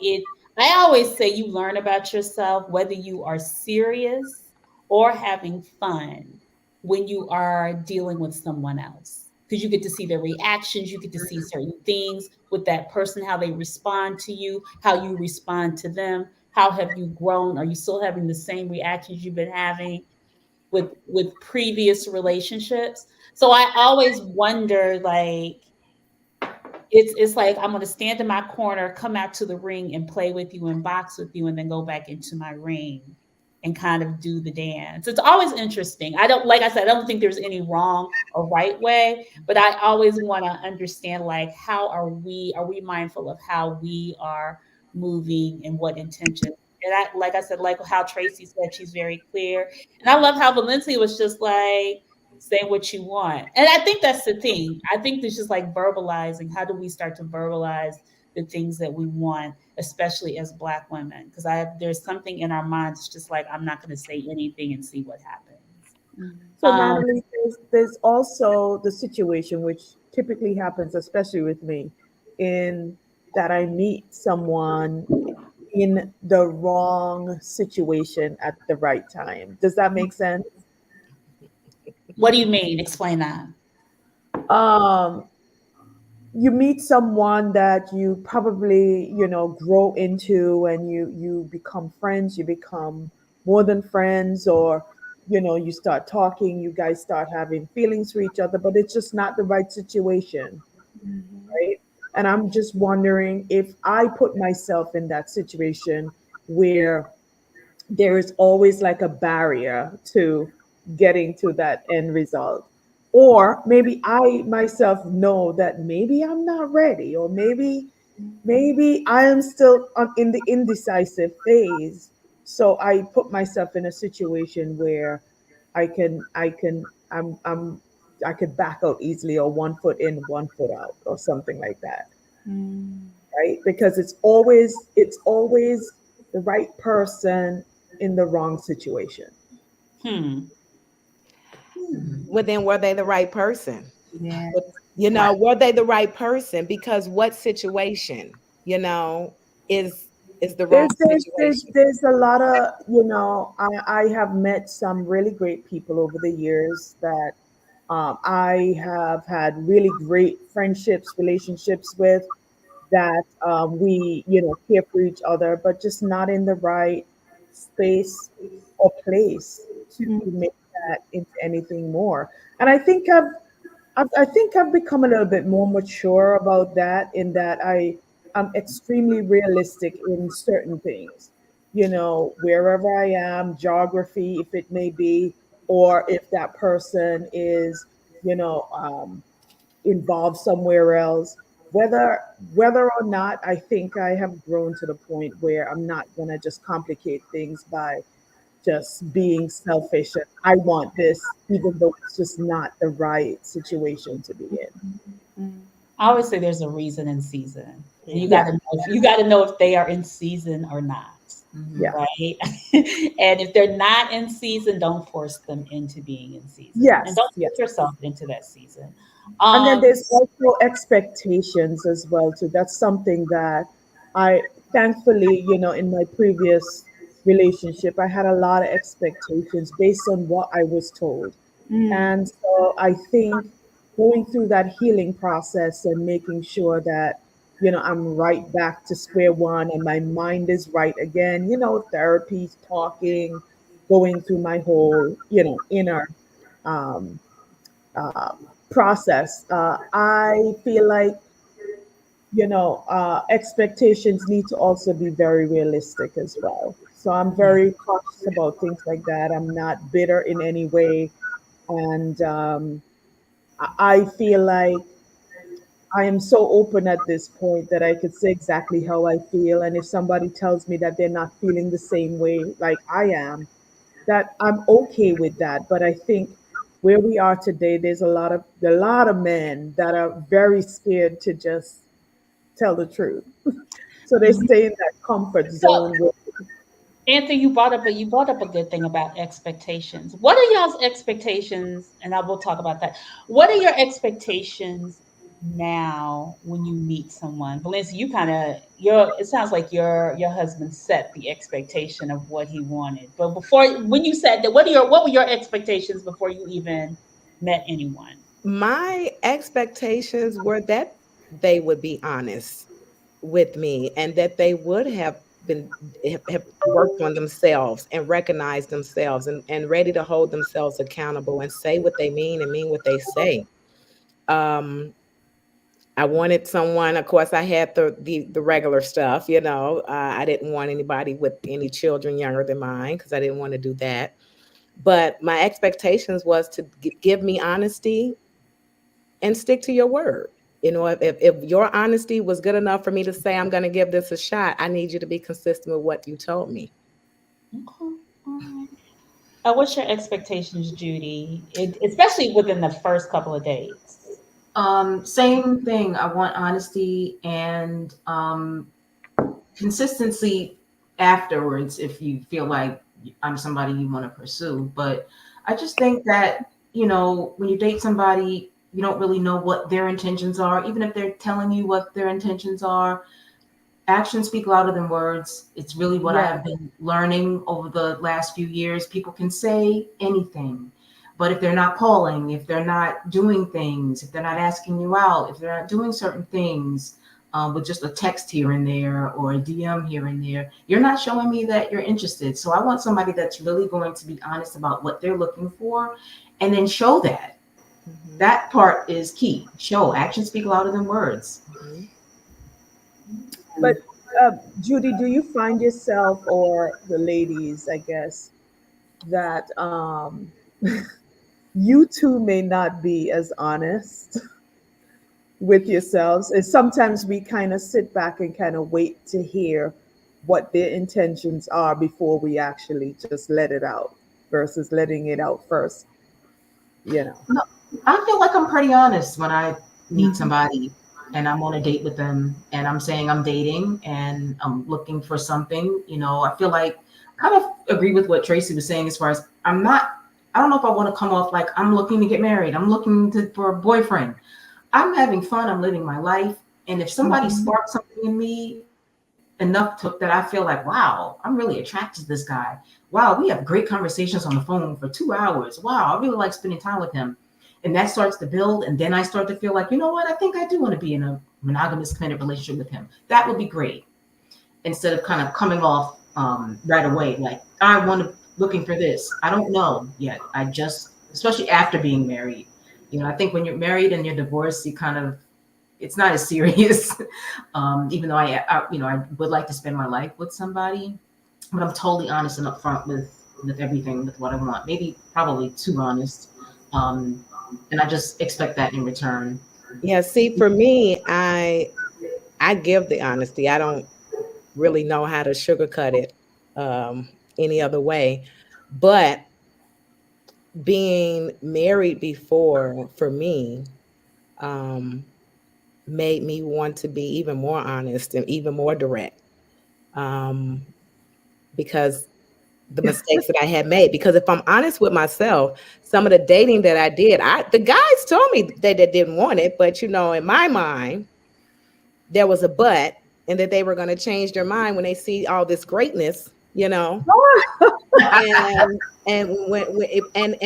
Speaker 2: I always say you learn about yourself whether you are serious or having fun when you are dealing with someone else, because you get to see their reactions, you get to see certain things with that person, how they respond to you, how you respond to them. How have you grown? Are you still having the same reactions you've been having with previous relationships? So I always wonder, like, it's like I'm going to stand in my corner, come out to the ring and play with you and box with you, and then go back into my ring and kind of do the dance. It's always interesting. I don't, like I said, I don't think there's any wrong or right way, but I always want to understand, like, how are we mindful of how we are moving and what intention. And like I said, like how Tracy said, she's very clear. And I love how Valencia was just like, say what you want. And I think that's the thing. I think it's just like verbalizing. How do we start to verbalize the things that we want, especially as Black women? Because there's something in our minds just like, I'm not going to say anything and see what happens.
Speaker 6: So, Natalie, there's also the situation which typically happens, especially with me, in that I meet someone in the wrong situation at the right time. Does that make sense?
Speaker 2: What do you mean? Explain that.
Speaker 6: Um, you meet someone that you probably, grow into, and you become friends, you become more than friends, or you start talking, you guys start having feelings for each other, but it's just not the right situation, right? And I'm just wondering if I put myself in that situation where there is always like a barrier to getting to that end result. Or maybe I myself know that maybe I'm not ready, or maybe I am still in the indecisive phase. So I put myself in a situation where I'm I could back out easily, or 1 foot in, 1 foot out, or something like that,
Speaker 2: Mm.
Speaker 6: right? Because it's always the right person in the wrong situation.
Speaker 2: Hmm.
Speaker 5: Well, then were they the right person?
Speaker 4: Yeah.
Speaker 5: But,
Speaker 3: Right.
Speaker 5: were they the right person? Because what situation, is the wrong situation?
Speaker 6: There's a lot of, I have met some really great people over the years that I have had really great friendships, relationships with, that we, care for each other, but just not in the right space or place to make that into anything more. And I think I've become a little bit more mature about that, in that I'm extremely realistic in certain things. Wherever I am, geography, if it may be, or if that person is, you know, um, involved somewhere else. Whether whether or not, I think I have grown to the point where I'm not gonna just complicate things by just being selfish and I want this, even though it's just not the right situation to be in.
Speaker 2: I always say there's a reason in season, and
Speaker 5: Yeah.
Speaker 6: Yeah,
Speaker 2: you got to know if they are in season or not,
Speaker 3: Hmm.
Speaker 6: yeah,
Speaker 2: right? And if they're not in season, don't force them into being in season, and
Speaker 6: yes,
Speaker 2: don't
Speaker 6: yes.
Speaker 2: put yourself into that season.
Speaker 6: And then
Speaker 2: Um,
Speaker 6: there's also expectations as well too. That's something that I thankfully, in my previous relationship, I had a lot of expectations based on what I was told. And so I think going through that healing process and making sure that, I'm right back to square one and my mind is right again, therapy, talking, going through my whole, inner um, uh, process. I feel like, expectations need to also be very realistic as well. So I'm
Speaker 2: yeah.
Speaker 6: very cautious about things like that. I'm not bitter in any way. And I feel like I am so open at this point that I could say exactly how I feel. And if somebody tells me that they're not feeling the same way like I am, that I'm okay with that. But I think where we are today, there's a lot of men that are very scared to just tell the truth. So they stay in that comfort
Speaker 2: So,
Speaker 6: zone where,
Speaker 2: Anthony, you brought up a good thing about expectations. What are y'all's expectations? And I will talk about that. What are your expectations now when you meet someone? Valencia, you kind of your it sounds like your husband set the expectation of what he wanted. But before when you said that, what were your expectations before you even met anyone?
Speaker 5: My expectations were that they would be honest with me, and that they would have worked on themselves and recognized themselves, and ready to hold themselves accountable and say what they mean and mean what they say. Um, I wanted someone, of course, I had the regular stuff, I didn't want anybody with any children younger than mine, because I didn't want to do that. But my expectations was to give me honesty and stick to your word. If your honesty was good enough for me to say, I'm going to give this a shot, I need you to be consistent with what you told me.
Speaker 2: Okay. All right. What's your expectations, Judy? Especially within the first couple of dates.
Speaker 3: Same thing. I want honesty and consistency afterwards if you feel like I'm somebody you want to pursue. But I just think that, when you date somebody, you don't really know what their intentions are, even if they're telling you what their intentions are. actions speak louder than words. It's really what I
Speaker 6: Yeah.
Speaker 3: have been learning over the last few years. People can say anything, but if they're not calling, if they're not doing things, if they're not asking you out, if they're not doing certain things, with just a text here and there or a DM here and there, you're not showing me that you're interested. So I want somebody that's really going to be honest about what they're looking for and then show that.
Speaker 5: Mhm.
Speaker 3: That part is key. Show actions speak louder than words.
Speaker 5: Mhm.
Speaker 6: But Judy, do you find yourself, or the ladies, I guess, that you two may not be as honest with yourselves? And sometimes we kind of sit back and kind of wait to hear what their intentions are before we actually just let it out versus letting it out first, you know.
Speaker 3: No, I feel like I'm pretty honest when I meet
Speaker 4: Mhm.
Speaker 3: somebody and I'm on a date with them and I'm saying I'm dating and I'm looking for something. I feel like kind of agree with what Tracy was saying as far as I don't know if I want to come off like I'm looking to get married. I'm looking for a boyfriend. I'm having fun. I'm living my life. And if somebody
Speaker 4: Mhm.
Speaker 3: sparks something in me enough that I feel like, wow, I'm really attracted to this guy. Wow, we have great conversations on the phone for 2 hours. Wow, I really like spending time with him. And that starts to build. And then I start to feel like, you know what? I think I do want to be in a monogamous committed relationship with him. That would be great. Instead of kind of coming off right away, like, I want to, looking for this. I don't know yet. I just, especially after being married, I think when you're married and you're divorced, you kind of, it's not as serious. Even though I would like to spend my life with somebody, but I'm totally honest and upfront with everything, with what I want. Maybe probably too honest, and I just expect that in return.
Speaker 5: Yeah, see, for me, I give the honesty. I don't really know how to sugarcoat it any other way. But being married before, for me, um, made me want to be even more honest and even more direct. Um, because the mistakes that I had made. Because if I'm honest with myself, some of the dating that I did, the guys told me that they didn't want it, but in my mind, there was a but, and that they were going to change their mind when they see all this greatness. And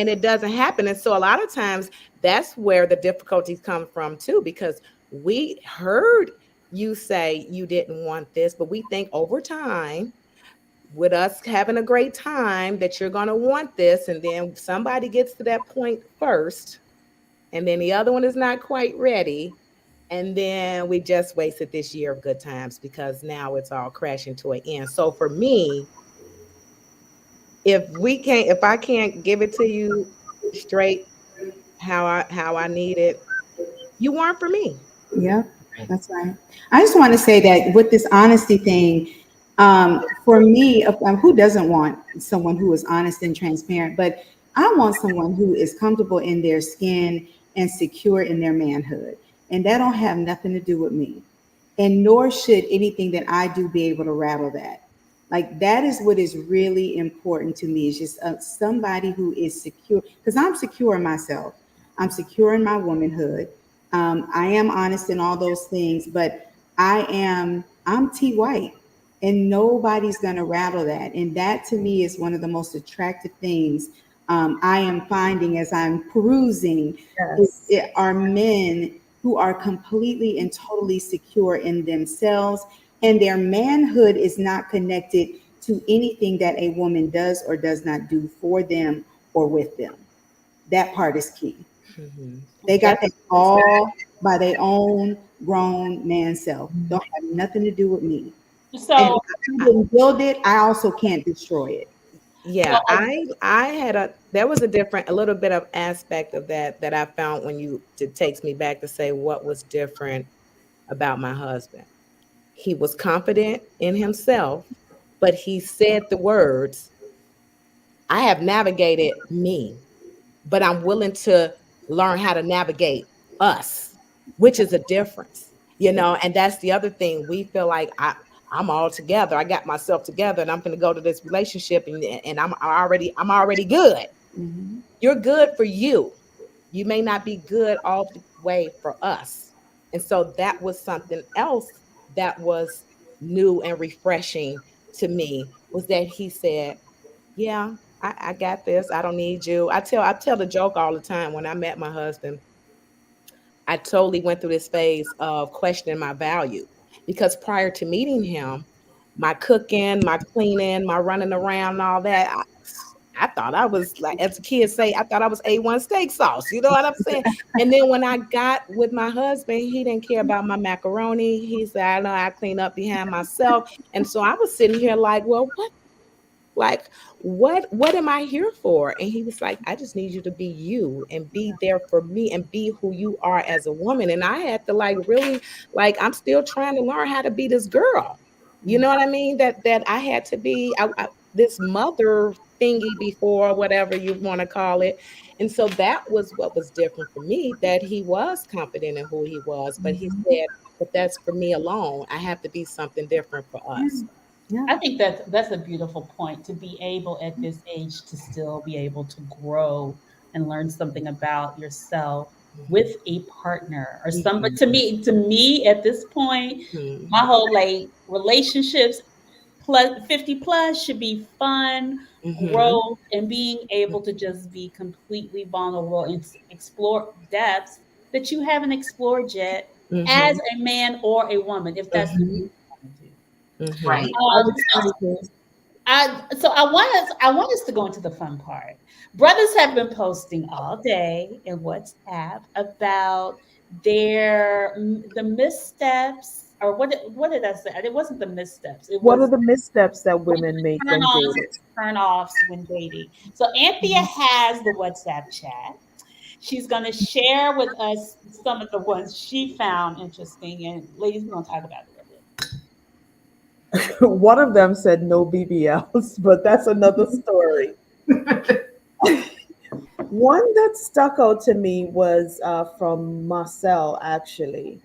Speaker 5: it doesn't happen. And so a lot of times that's where the difficulties come from too, because we heard you say you didn't want this, but we think over time, with us having a great time, that you're going to want this, and then somebody gets to that point first, and then the other one is not quite ready, and then we just wasted this year of good times because now it's all crashing to an end. So for me, if I can't give it to you straight, how I need it, you weren't for me.
Speaker 4: Yep,
Speaker 3: Right.
Speaker 4: that's right. I just want to say that with this honesty thing, for me, who doesn't want someone who is honest and transparent? But I want someone who is comfortable in their skin and secure in their manhood. And that don't have nothing to do with me. And nor should anything that I do be able to rattle that. Like that is what is really important to me, is just somebody who is secure, because I'm secure in myself. I'm secure in my womanhood. I am honest in all those things, but I'm T White, and nobody's going to rattle that. And that to me is one of the most attractive things I am finding as I'm perusing
Speaker 6: Yes.
Speaker 4: are men who are completely and totally secure in themselves, and their manhood is not connected to anything that a woman does or does not do for them or with them. That part is key.
Speaker 5: Mhm.
Speaker 4: They got
Speaker 3: That's
Speaker 4: that all by their own grown man self. Don't have nothing to do with me. And
Speaker 2: So,
Speaker 4: if I didn't build it, I also can't destroy it.
Speaker 5: Yeah,
Speaker 2: so
Speaker 5: I had there was a little bit of aspect of that I found when it takes me back to say what was different about my husband. He was confident in himself, but he said the words, I have navigated me, but I'm willing to learn how to navigate us, which is a difference. And that's the other thing. We feel like I'm all together. I got myself together, and I'm going to go to this relationship, and I'm already good.
Speaker 4: Mhm.
Speaker 5: You're good for you. You may not be good all the way for us. And so that was something else that was new and refreshing to me was that he said, yeah, I got this. I don't need you. I tell the joke all the time. When I met my husband, I totally went through this phase of questioning my value because prior to meeting him, my cooking, my cleaning, my running around, and all that, I thought I was like, as the kids say, I thought I was A1 steak sauce. You know what I'm saying? And then when I got with my husband, he didn't care about my macaroni. He said, I know I clean up behind myself. And so I was sitting here like, well, like, what am I here for? And he was like, I just need you to be you and be there for me and be who you are as a woman. And I had to like really, like, I'm still trying to learn how to be this girl. You know what I mean? That I had to be this mother thingy before, whatever you want to call it. And so that was what was different for me, that he was confident in who he was, but he said, but that's for me alone. I have to be something different for us.
Speaker 4: Yeah.
Speaker 2: I think that's a beautiful point, to be able at this age to still be able to grow and learn something about yourself with a partner or somebody. To me at this point,
Speaker 5: Mhm.
Speaker 2: my whole like relationships plus 50 plus should be fun,
Speaker 5: Mhm.
Speaker 2: growth, and being able to just be completely vulnerable and explore depths that you haven't explored yet as
Speaker 5: Mhm.
Speaker 2: a man or a woman, if that's what
Speaker 5: Mhm.
Speaker 2: you want to do.
Speaker 5: Mhm.
Speaker 3: Right.
Speaker 6: I would
Speaker 2: So
Speaker 6: say this.
Speaker 2: I want us to go into the fun part. Brothers have been posting all day in WhatsApp about the missteps, or what did I say? It wasn't the missteps. It
Speaker 6: What are
Speaker 2: was
Speaker 6: the missteps that women make
Speaker 2: turn
Speaker 6: when
Speaker 2: ons
Speaker 6: dating?
Speaker 2: and turn offs when dating. So Anthea has the WhatsApp chat. She's going to share with us some of the ones she found interesting. And ladies, we're going to talk about it a little bit.
Speaker 6: One of them said no BBLs, but that's another story. One that stuck out to me was from Marcel, actually.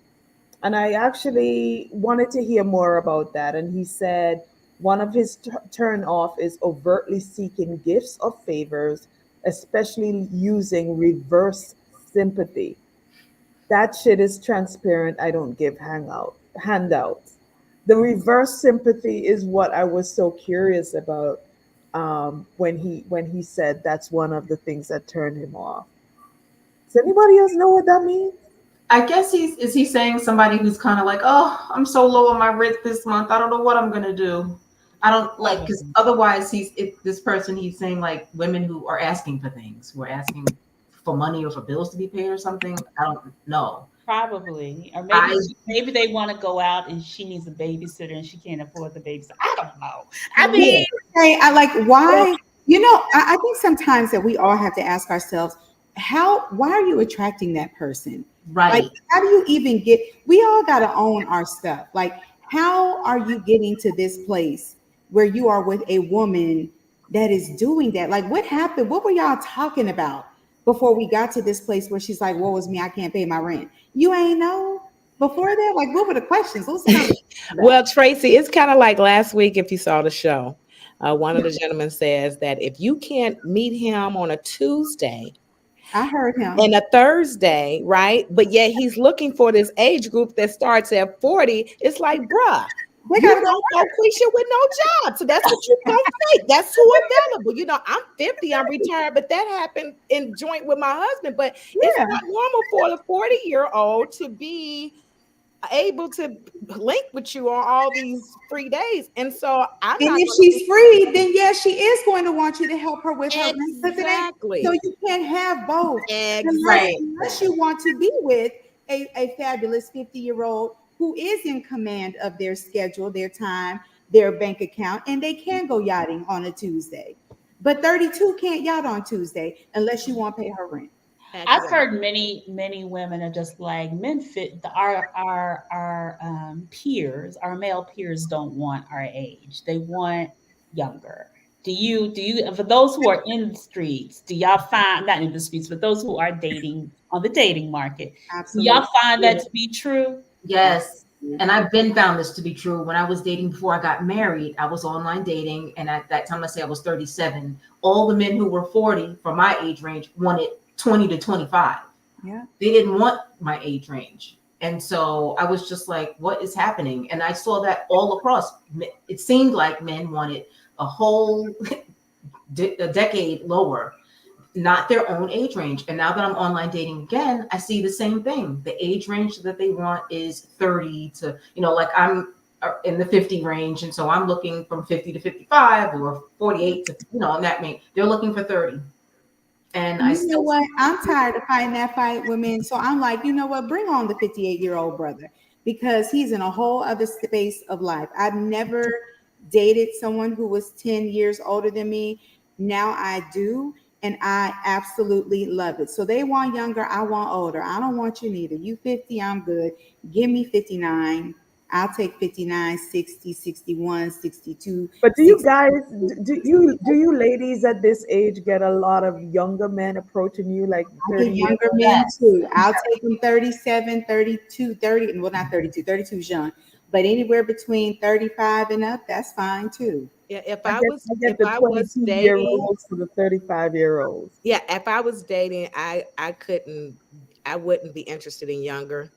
Speaker 6: And I actually wanted to hear more about that. And he said one of his turn off is overtly seeking gifts or favors, especially using reverse sympathy. That shit is transparent. I don't give handouts. The reverse sympathy is what I was so curious about when he said that's one of the things that turned him off. Does anybody else know what that means?
Speaker 3: I guess is he saying somebody who's kind of like, oh, I'm so low on my rent this month. I don't know what I'm gonna do. I don't like, because
Speaker 2: Probably.
Speaker 3: otherwise this person, he's saying like women who are asking for things, who are asking for money or for bills to be paid or something. I don't know.
Speaker 2: Probably. Or maybe
Speaker 3: I
Speaker 2: maybe they want to go out and she needs a babysitter and she can't afford the babysitter. I don't know. I
Speaker 4: Yeah.
Speaker 2: mean,
Speaker 4: Hey, I like why, you know, I think sometimes that we all have to ask ourselves, why are you attracting that person? Like,
Speaker 3: right.
Speaker 4: how do you even we all got to own our stuff. Like, how are you getting to this place where you are with a woman that is doing that? Like, what happened? What were y'all talking about before we got to this place where she's like, woe is me, I can't pay my rent? You ain't know before that? Like, what were the questions? What was the conversation about?
Speaker 5: Well, Tracy, it's kind of like last week if you saw the show. One of the gentlemen says that if you can't meet him on a Tuesday
Speaker 4: I heard him.
Speaker 5: and a Thursday, right? But yet he's looking for this age group that starts at 40. It's like, bruh,
Speaker 4: They
Speaker 5: you
Speaker 4: got to go
Speaker 5: don't know
Speaker 4: work.
Speaker 5: Quisha with no job. So that's what you gonna take. That's who available. You know, I'm 50, I'm retired, but that happened in joint with my husband. But it's
Speaker 4: Yeah.
Speaker 5: not normal for a 40-year-old to be able to link with you on all these free days. And so I'm
Speaker 4: And
Speaker 5: not
Speaker 4: if
Speaker 5: going to
Speaker 4: she's
Speaker 5: be
Speaker 4: free, then yes, she is going to want you to help her with her rent because it ain't. So
Speaker 5: exactly.
Speaker 4: you can't have both
Speaker 3: Right.
Speaker 4: unless
Speaker 5: Exactly.
Speaker 4: you want to be with a fabulous 50-year-old who is in command of their schedule, their time, their bank account, and they can go yachting on a Tuesday. But 32 can't yacht on Tuesday unless you want to pay her rent.
Speaker 2: I've
Speaker 5: Exactly.
Speaker 2: heard many women are just like men fit our peers, our male peers don't want our age. They want younger. Do you for those who are in the streets, do y'all find, not in the streets, but those who are dating on the dating market, do y'all
Speaker 4: Absolutely.
Speaker 2: find that
Speaker 3: Yes.
Speaker 2: to be true?
Speaker 3: Yes. And
Speaker 4: Absolutely.
Speaker 3: I've been found this to be true. When I was dating before I got married, I was online dating. And at that time, let's say I was 37, all the men who were 40 from my age range wanted 20 to 25.
Speaker 4: Yeah.
Speaker 3: They didn't want my age range. And so I was just like, what is happening? And I saw that all across. It seemed like men wanted a whole a decade lower, not their own age range. And now that I'm online dating again, I see the same thing. The age range that they want is 30 to, like I'm in the 50 range. And so I'm looking from 50 to 55 or 48 to, and that means they're looking for 30. And I
Speaker 4: You know
Speaker 3: still,
Speaker 4: what? I'm tired of fighting that fight with men. So I'm like, you know what? Bring on the 58-year-old brother because he's in a whole other space of life. I've never dated someone who was 10 years older than me. Now I do. And I absolutely love it. So they want younger. I want older. I don't want you neither. You 50, I'm good. Give me 59. I'll take 59, 60, 61, 62,
Speaker 6: But do you
Speaker 4: 60.
Speaker 6: guys, do you ladies at this age get a lot of younger men approaching you, like
Speaker 4: I get
Speaker 6: 30 years
Speaker 4: younger
Speaker 6: old?
Speaker 4: men
Speaker 3: yes.
Speaker 4: too. I'll take them 37, 32, 30. Well, not 32. 32 is young. But anywhere between 35 and up, that's fine too.
Speaker 5: Yeah,
Speaker 6: I get
Speaker 5: if
Speaker 6: the
Speaker 5: I was
Speaker 6: 22-year
Speaker 5: dating,
Speaker 6: olds to the 35-year-olds.
Speaker 5: yeah, if I was dating, I wouldn't be interested in younger.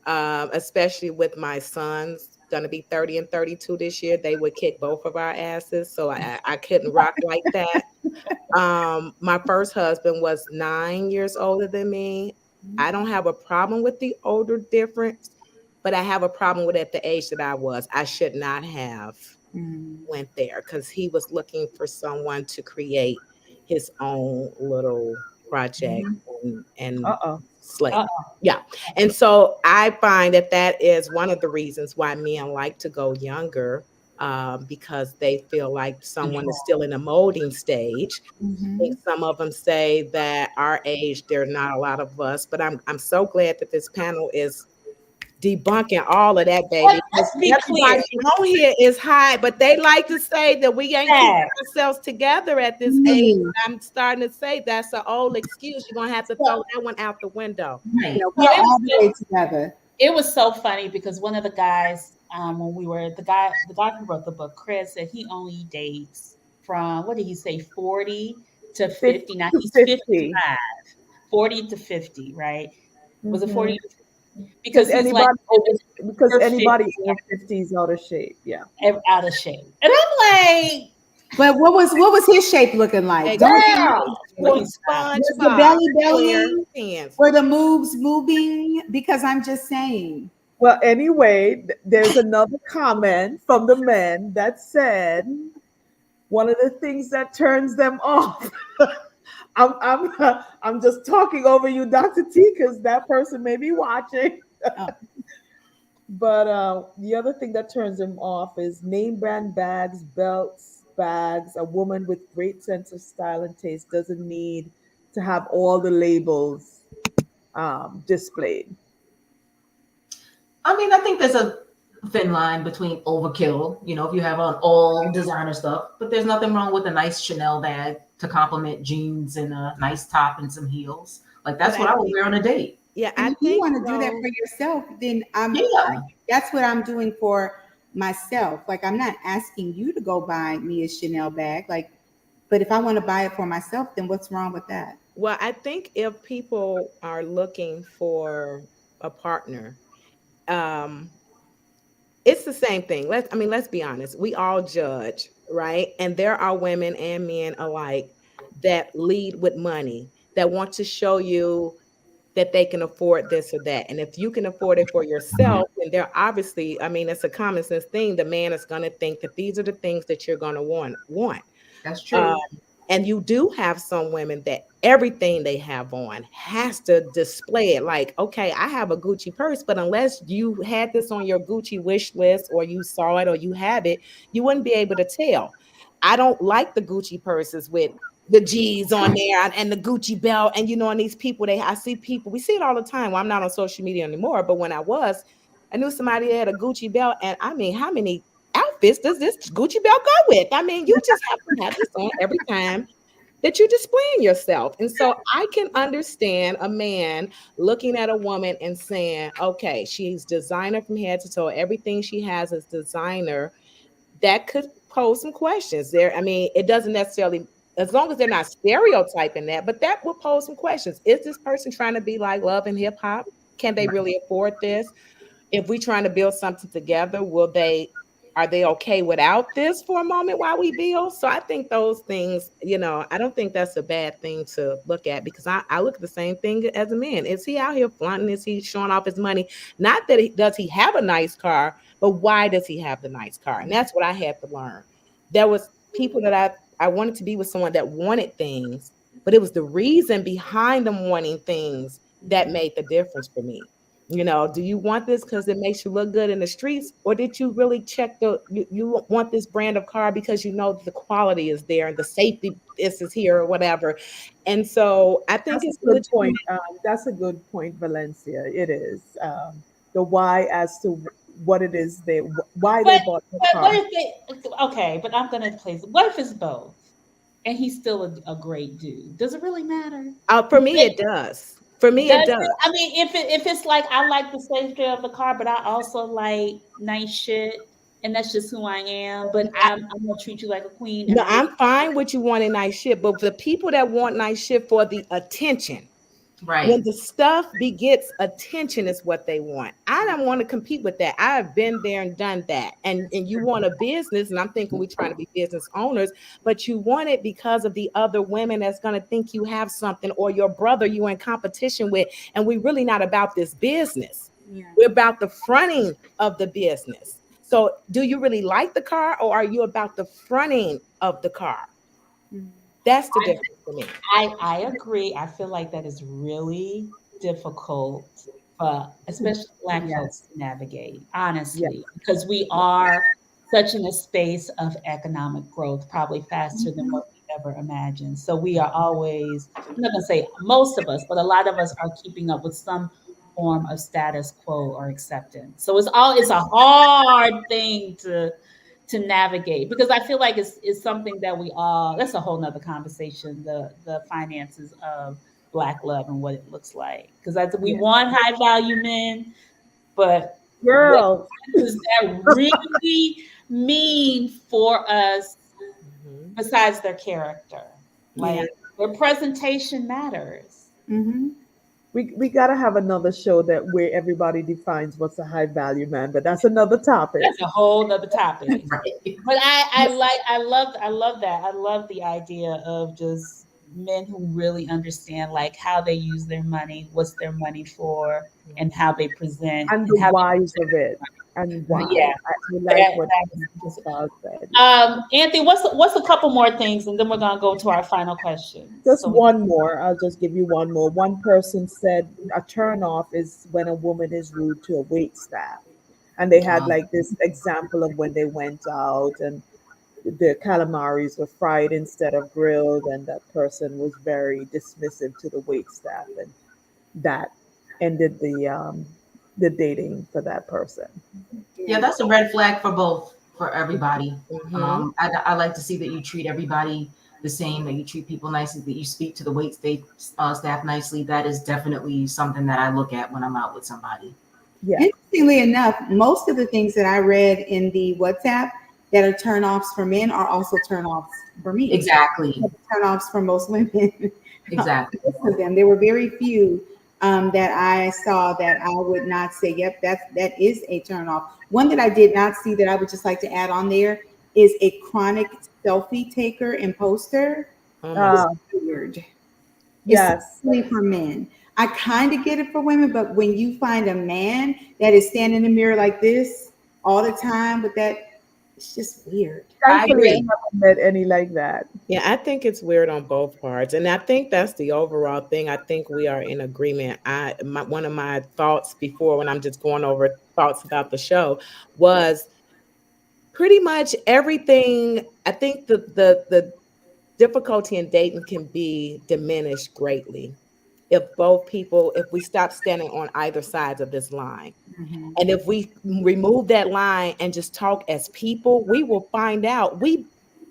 Speaker 5: Especially with my sons gonna be 30 and 32 this year. They would kick both of our asses. So I couldn't rock like that. My first husband was 9 years older than me. I don't have a problem with the older difference, but I have a problem with at the age that I was. I should not have
Speaker 4: Mm.
Speaker 5: went there because he was looking for someone to create his own little project
Speaker 3: Mhm.
Speaker 5: and
Speaker 6: Uh-oh.
Speaker 5: slay.
Speaker 2: Uh,
Speaker 5: Yeah. And so I find that that is one of the reasons why men like to go younger, because they feel like someone is still in a molding stage. I think
Speaker 4: Mhm.
Speaker 5: some of them say that our age, there are not a lot of us, but I'm so glad that this panel is debunking all of that, baby. Because
Speaker 2: let's be clear.
Speaker 5: everybody on here is high, but they like to say that we ain't keeping
Speaker 2: That.
Speaker 5: ourselves together at this age.
Speaker 4: Me.
Speaker 5: I'm starting to say that's an old excuse. You're gonna have to throw
Speaker 2: So,
Speaker 5: that one out the window.
Speaker 3: Right.
Speaker 4: Yeah,
Speaker 2: so
Speaker 4: we're all the way together.
Speaker 2: it was so funny because one of the guys, when we were the guy who wrote the book, Chris, said he only dates from what did he say, 40 to
Speaker 6: 50
Speaker 2: 50. Now
Speaker 6: to
Speaker 2: he's
Speaker 6: 50.
Speaker 2: 55, 40 to 50, right? Was it 40
Speaker 6: Hmm.
Speaker 2: to 50? Because he's like
Speaker 6: Because
Speaker 2: over 50
Speaker 6: anybody over 50 is out of shape. Yeah.
Speaker 2: out of shape. And I'm like,
Speaker 4: But what was his shape looking like? Don't
Speaker 2: girl,
Speaker 5: Like
Speaker 2: please stop.
Speaker 4: was the
Speaker 5: SpongeBob,
Speaker 4: belly
Speaker 5: square
Speaker 4: bellying?
Speaker 5: pants.
Speaker 4: Were the moves moving? Because I'm just saying.
Speaker 6: Well, anyway, there's another comment from the men that said one of the things that turns them off. I'm just talking over you, Dr. T, because that person may be watching.
Speaker 4: Oh,
Speaker 6: But the other thing that turns them off is name brand bags, belts, bags. A woman with great sense of style and taste doesn't need to have all the labels displayed.
Speaker 3: I mean, I think there's a thin line between overkill, if you have on all designer stuff, but there's nothing wrong with a nice Chanel bag to complement jeans and a nice top and some heels. Like
Speaker 5: But
Speaker 3: that's what
Speaker 5: I
Speaker 3: I would
Speaker 5: think,
Speaker 3: wear on a date.
Speaker 5: yeah,
Speaker 4: and
Speaker 5: I
Speaker 4: if you
Speaker 5: think
Speaker 4: want to do that
Speaker 5: though,
Speaker 4: for yourself, then
Speaker 3: Yeah.
Speaker 4: that's what I'm doing for myself. Like I'm not asking you to go buy me a Chanel bag. Like, but if I want to buy it for myself, then what's wrong with that?
Speaker 5: well, I think if people are looking for a partner, um, it's the same thing. Let's be honest. We all judge, right? And there are women and men alike that lead with money, that want to show you that they can afford this or that. And if you can afford it for yourself, then they're obviously, it's a common sense thing. The man is going to think that these are the things that you're going to want.
Speaker 3: That's
Speaker 5: Um,
Speaker 3: true.
Speaker 5: and you do have some women that everything they have on has to display it. Like, okay, I have a Gucci purse, but unless you had this on your Gucci wish list or you saw it or you have it, you wouldn't be able to tell. I don't like the Gucci purses with the G's on there and the Gucci belt. And and these people, I see people, we see it all the time. Well, I'm not on social media anymore, but when I was, I knew somebody that had a Gucci belt. And how many outfits does this Gucci belt go with? You just have to have this on every time that you're displaying yourself. And so I can understand a man looking at a woman and saying, okay, she's designer from head to toe. Everything she has is designer. That could pose some questions there. It doesn't necessarily, as long as they're not stereotyping that, but that would pose some questions. Is this person trying to be like Love and Hip Hop? Can they really afford this? If we're trying to build something together, are they okay without this for a moment while we build? So I think those things, I don't think that's a bad thing to look at, because I look at the same thing as a man. Is he out here flaunting? Is he showing off his money? Not that does he have a nice car, but why does he have the nice car? And that's what I had to learn. There was people that I wanted to be with someone that wanted things, but it was the reason behind them wanting things that made the difference for me. Do you want this because it makes you look good in the streets, or did you really check you want this brand of car because you know the quality is there and the safety is here or whatever? And so I think
Speaker 6: That's
Speaker 5: it's
Speaker 6: a good
Speaker 5: legitimate.
Speaker 6: point. That's a good point, Valencia. It is the why as to what it is why they
Speaker 2: But
Speaker 6: bought the
Speaker 2: but what
Speaker 6: car.
Speaker 2: if they okay, but I'm gonna place what if it's both? And he's still a great dude. Does it really matter?
Speaker 5: For me, it does. For me,
Speaker 2: Does
Speaker 5: it does.
Speaker 2: it? I mean, if it's like I like the safety of the car, but I also like nice shit, and that's just who I am. But I'm gonna treat you like a queen
Speaker 5: No,
Speaker 2: and really.
Speaker 5: I'm fine with you wanting nice shit, but the people that want nice shit for the attention, when
Speaker 3: Right.
Speaker 5: the stuff begets attention, is what they want. I don't want to compete with that. I have been there and done that. And you want a business, and I'm thinking we're trying to be business owners, but you want it because of the other women that's going to think you have something, or your brother you're in competition with. And we're really not about this business.
Speaker 4: Yeah.
Speaker 5: We're about the fronting of the business. So do you really like the car, or are you about the fronting of the car?
Speaker 4: Mm.
Speaker 5: That's the difference for me.
Speaker 2: I agree. I feel like that is really difficult for especially Black folks
Speaker 6: Yes,
Speaker 2: to navigate,
Speaker 6: yes.
Speaker 2: honestly, because we are such in a space of economic growth, probably faster than
Speaker 4: Mhm.
Speaker 2: what we ever imagined. So we are always, I'm not gonna say most of us, but a lot of us are keeping up with some form of status quo or acceptance. So it's a hard thing to navigate because I feel like it's something that we all that's a whole nother conversation, the finances of Black love and what it looks like. Because we
Speaker 6: Yeah.
Speaker 2: want high value men, but what
Speaker 6: Girl,
Speaker 2: does that really mean for us
Speaker 5: Mhm.
Speaker 2: besides their character?
Speaker 5: Yeah.
Speaker 2: Like their presentation matters.
Speaker 4: Mhm.
Speaker 6: we gotta have another show that where everybody defines what's a high value man, but that's another topic.
Speaker 2: That's a whole nother topic.
Speaker 3: Right.
Speaker 2: But I love that. I love the idea of just men who really understand like how they use their money, what's their money for, and how they present
Speaker 6: And the
Speaker 2: and how they
Speaker 6: whys
Speaker 2: present
Speaker 6: of it and
Speaker 2: their money.
Speaker 6: why.
Speaker 2: Yeah,
Speaker 6: I like
Speaker 2: that,
Speaker 6: what
Speaker 2: that is
Speaker 6: Pascal said.
Speaker 2: Anthony, what's a couple more things, and then we're gonna go to our final questions.
Speaker 6: Just
Speaker 2: So we
Speaker 6: one more. I'll just give you one more. One person said a turn off is when a woman is rude to a wait staff. And they had like this example of when they went out and the calamaris were fried instead of grilled, and that person was very dismissive to the wait staff, and that ended the dating for that person.
Speaker 3: Yeah,
Speaker 4: Yeah.
Speaker 3: that's a red flag for both, for everybody.
Speaker 5: Mhm.
Speaker 3: I like to see that you treat everybody the same, that you treat people nicely, that you speak to the staff nicely. That is definitely something that I look at when I'm out with somebody.
Speaker 6: Yeah.
Speaker 4: Interestingly enough, most of the things that I read in the WhatsApp that are turnoffs for men are also turnoffs for me.
Speaker 3: Exactly.
Speaker 4: Turnoffs for most women.
Speaker 3: Exactly.
Speaker 4: Most of them. There were very few that I saw that I would not say, yep, that is a turnoff. One that I did not see that I would just like to add on there is a chronic selfie taker and poster.
Speaker 5: Oh my
Speaker 6: Uh,
Speaker 4: Weird.
Speaker 6: yes.
Speaker 4: Especially for men. I kind of get it for women, but when you find a man that is standing in the mirror like this all the time with that, it's just weird.
Speaker 3: I
Speaker 6: Thankfully, I
Speaker 3: agree.
Speaker 6: haven't met any like that.
Speaker 5: Yeah, I think it's weird on both parts, and I think that's the overall thing. I think we are in agreement. One of my thoughts before, when I'm just going over thoughts about the show, was pretty much everything. I think the difficulty in dating can be diminished greatly if we stop standing on either sides of this line.
Speaker 4: Mhm.
Speaker 5: And if we remove that line and just talk as people, we will find out we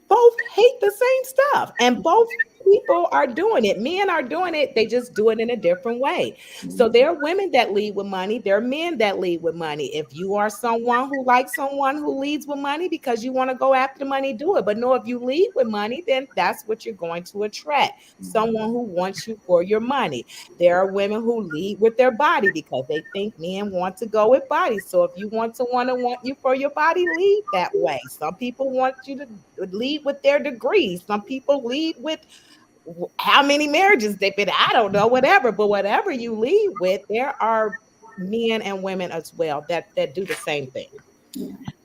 Speaker 5: both hate the same stuff and both people are doing it. Men are doing it. They just do it in a different way. So there are women that lead with money. There are men that lead with money. If you are someone who likes someone who leads with money because you want to go after the money, do it. But no, if you lead with money, then that's what you're going to attract. Someone who wants you for your money. There are women who lead with their body because they think men want to go with bodies. So if you want someone to want you for your body, lead that way. Some people want you to lead with their degrees. Some people lead with how many marriages they've been. I don't know, whatever. But whatever you lead with, there are men and women as well that do the same thing.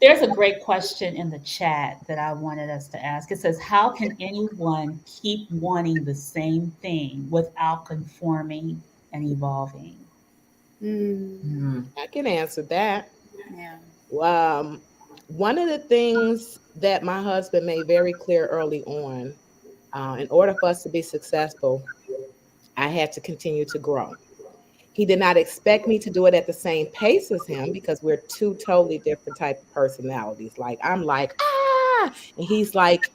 Speaker 2: There's a great question in the chat that I wanted us to ask. It says, how can anyone keep wanting the same thing without conforming and evolving?
Speaker 4: Mm,
Speaker 3: Mm.
Speaker 5: I can answer that.
Speaker 4: yeah.
Speaker 5: Um, One of the things that my husband made very clear early on, in order for us to be successful, I had to continue to grow. He did not expect me to do it at the same pace as him because we're two totally different type of personalities. Like I'm like and he's like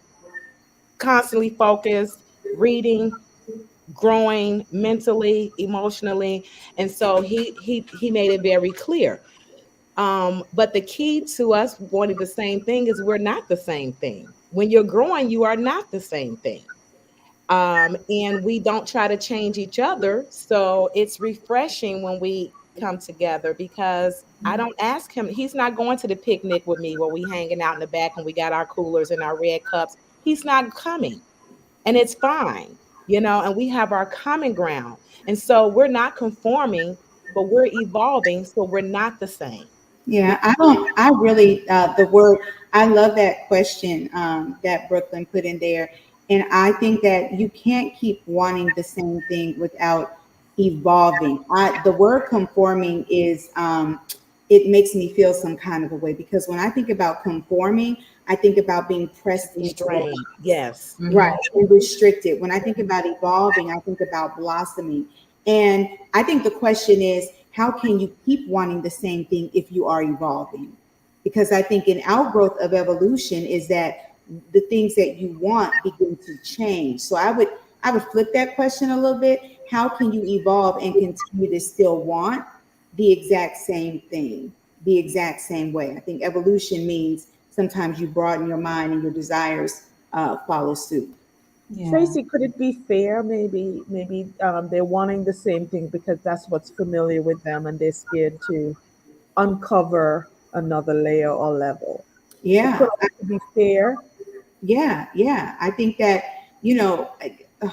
Speaker 5: constantly focused, reading, growing mentally, emotionally, and so he made it very clear. But the key to us wanting the same thing is we're not the same thing. When you're growing, you are not the same thing. And we don't try to change each other. So it's refreshing when we come together because I don't ask him. He's not going to the picnic with me where we hanging out in the back and we got our coolers and our red cups. He's not coming, and it's fine, and we have our common ground. And so we're not conforming, but we're evolving. So we're not the same.
Speaker 4: Yeah, I don't, I really, the word, I love that question that Brooklyn put in there. And I think that you can't keep wanting the same thing without evolving. The word conforming is, it makes me feel some kind of a way because when I think about conforming, I think about being pressed into a
Speaker 5: Restrained. Yes.
Speaker 4: right, and restricted. When I think about evolving, I think about blossoming. And I think the question is, how can you keep wanting the same thing if you are evolving? Because I think an outgrowth of evolution is that the things that you want begin to change. So I would flip that question a little bit. How can you evolve and continue to still want the exact same thing, the exact same way? I think evolution means sometimes you broaden your mind and your desires follow suit.
Speaker 2: Yeah.
Speaker 6: Tracy, could it be fair? Maybe they're wanting the same thing because that's what's familiar with them, and they're scared to uncover another layer or level. It could
Speaker 4: Yeah,
Speaker 6: also be fair.
Speaker 4: yeah. I think that, you know, uh,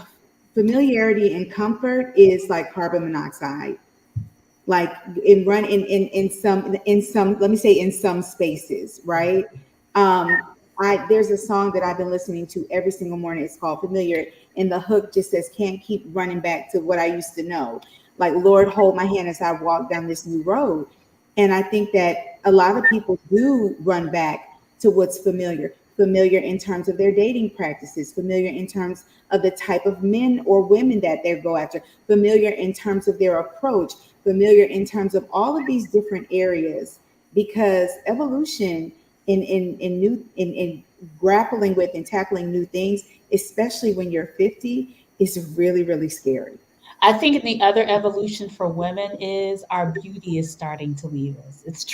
Speaker 4: familiarity and comfort is like carbon monoxide. Like in some, let me say, in some spaces, right? I There's a song that I've been listening to every single morning. It's called Familiar, and the hook just says, "Can't keep running back to what I used to know." Like, Lord, hold my hand as I walk down this new road. And I think that a lot of people do run back to what's familiar, familiar in terms of their dating practices, familiar in terms of the type of men or women that they go after, familiar in terms of their approach, familiar in terms of all of these different areas, because evolution in grappling with and tackling new things, especially when you're 50, is really, really scary.
Speaker 2: I think the other evolution for women is our beauty is starting to leave us. It's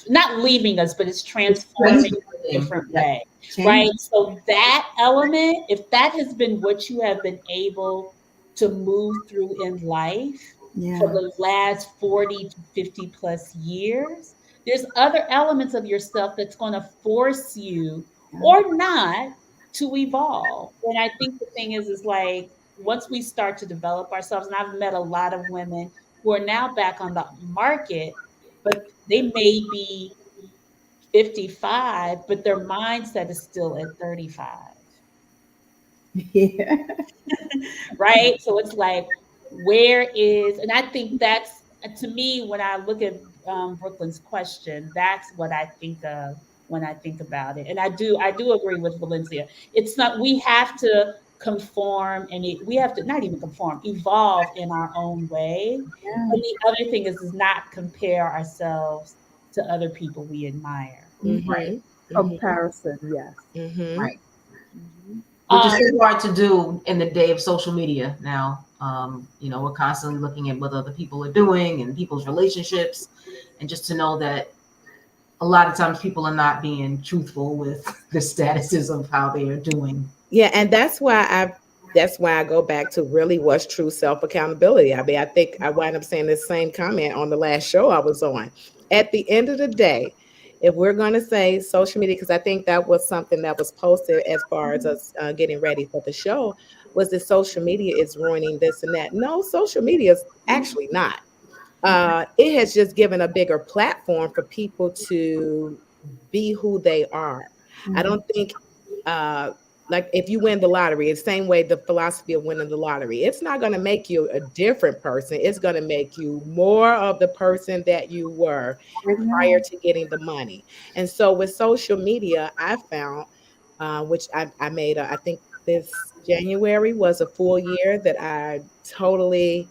Speaker 2: not leaving us, but it's
Speaker 3: It's
Speaker 2: transforming in a
Speaker 3: changing.
Speaker 2: different
Speaker 3: Yeah.
Speaker 2: way, right?
Speaker 4: Change.
Speaker 2: So that element, if that has been what you have been able to move through in life for
Speaker 4: Yeah.
Speaker 2: the last 40 to 50 plus years, there's other elements of yourself that's going to force you
Speaker 4: Yeah.
Speaker 2: or not to evolve. And I think the thing is like once we start to develop ourselves, and I've met a lot of women who are now back on the market, but they may be 55, but their mindset is still at 35.
Speaker 4: Yeah.
Speaker 2: Right? So it's like, where is, and I think that's, to me, when I look at Brooklyn's question, that's what I think of when I think about it. And I do agree with Valencia. It's not, we have to conform and we have to not even conform, evolve in our own way.
Speaker 4: Yeah.
Speaker 2: And the other thing is not compare ourselves to other people we admire.
Speaker 3: Right.
Speaker 5: Mm-hmm. Mm-hmm.
Speaker 6: Comparison, yes.
Speaker 5: Mm-hmm.
Speaker 3: Right. which is
Speaker 2: Um,
Speaker 3: so hard to do in the day of social media now. We're constantly looking at what other people are doing and people's relationships, and just to know that a lot of times people are not being truthful with the statuses of how they are doing.
Speaker 5: Yeah, and that's why I go back to really what's true self accountability. I mean, I think I wind up saying this same comment on the last show I was on. At the end of the day, if we're going to say social media, because I think that was something that was posted as far as us getting ready for the show, was that social media is ruining this and that. No, social media is actually not. It has just given a bigger platform for people to be who they are. I don't think, uh, like if you win the lottery, it's the same way the philosophy of winning the lottery. It's not going to make you a different person. It's going to make you more of the person that you were prior to getting the money. And so with social media, I found, which I made, I think this January was a full year that I totally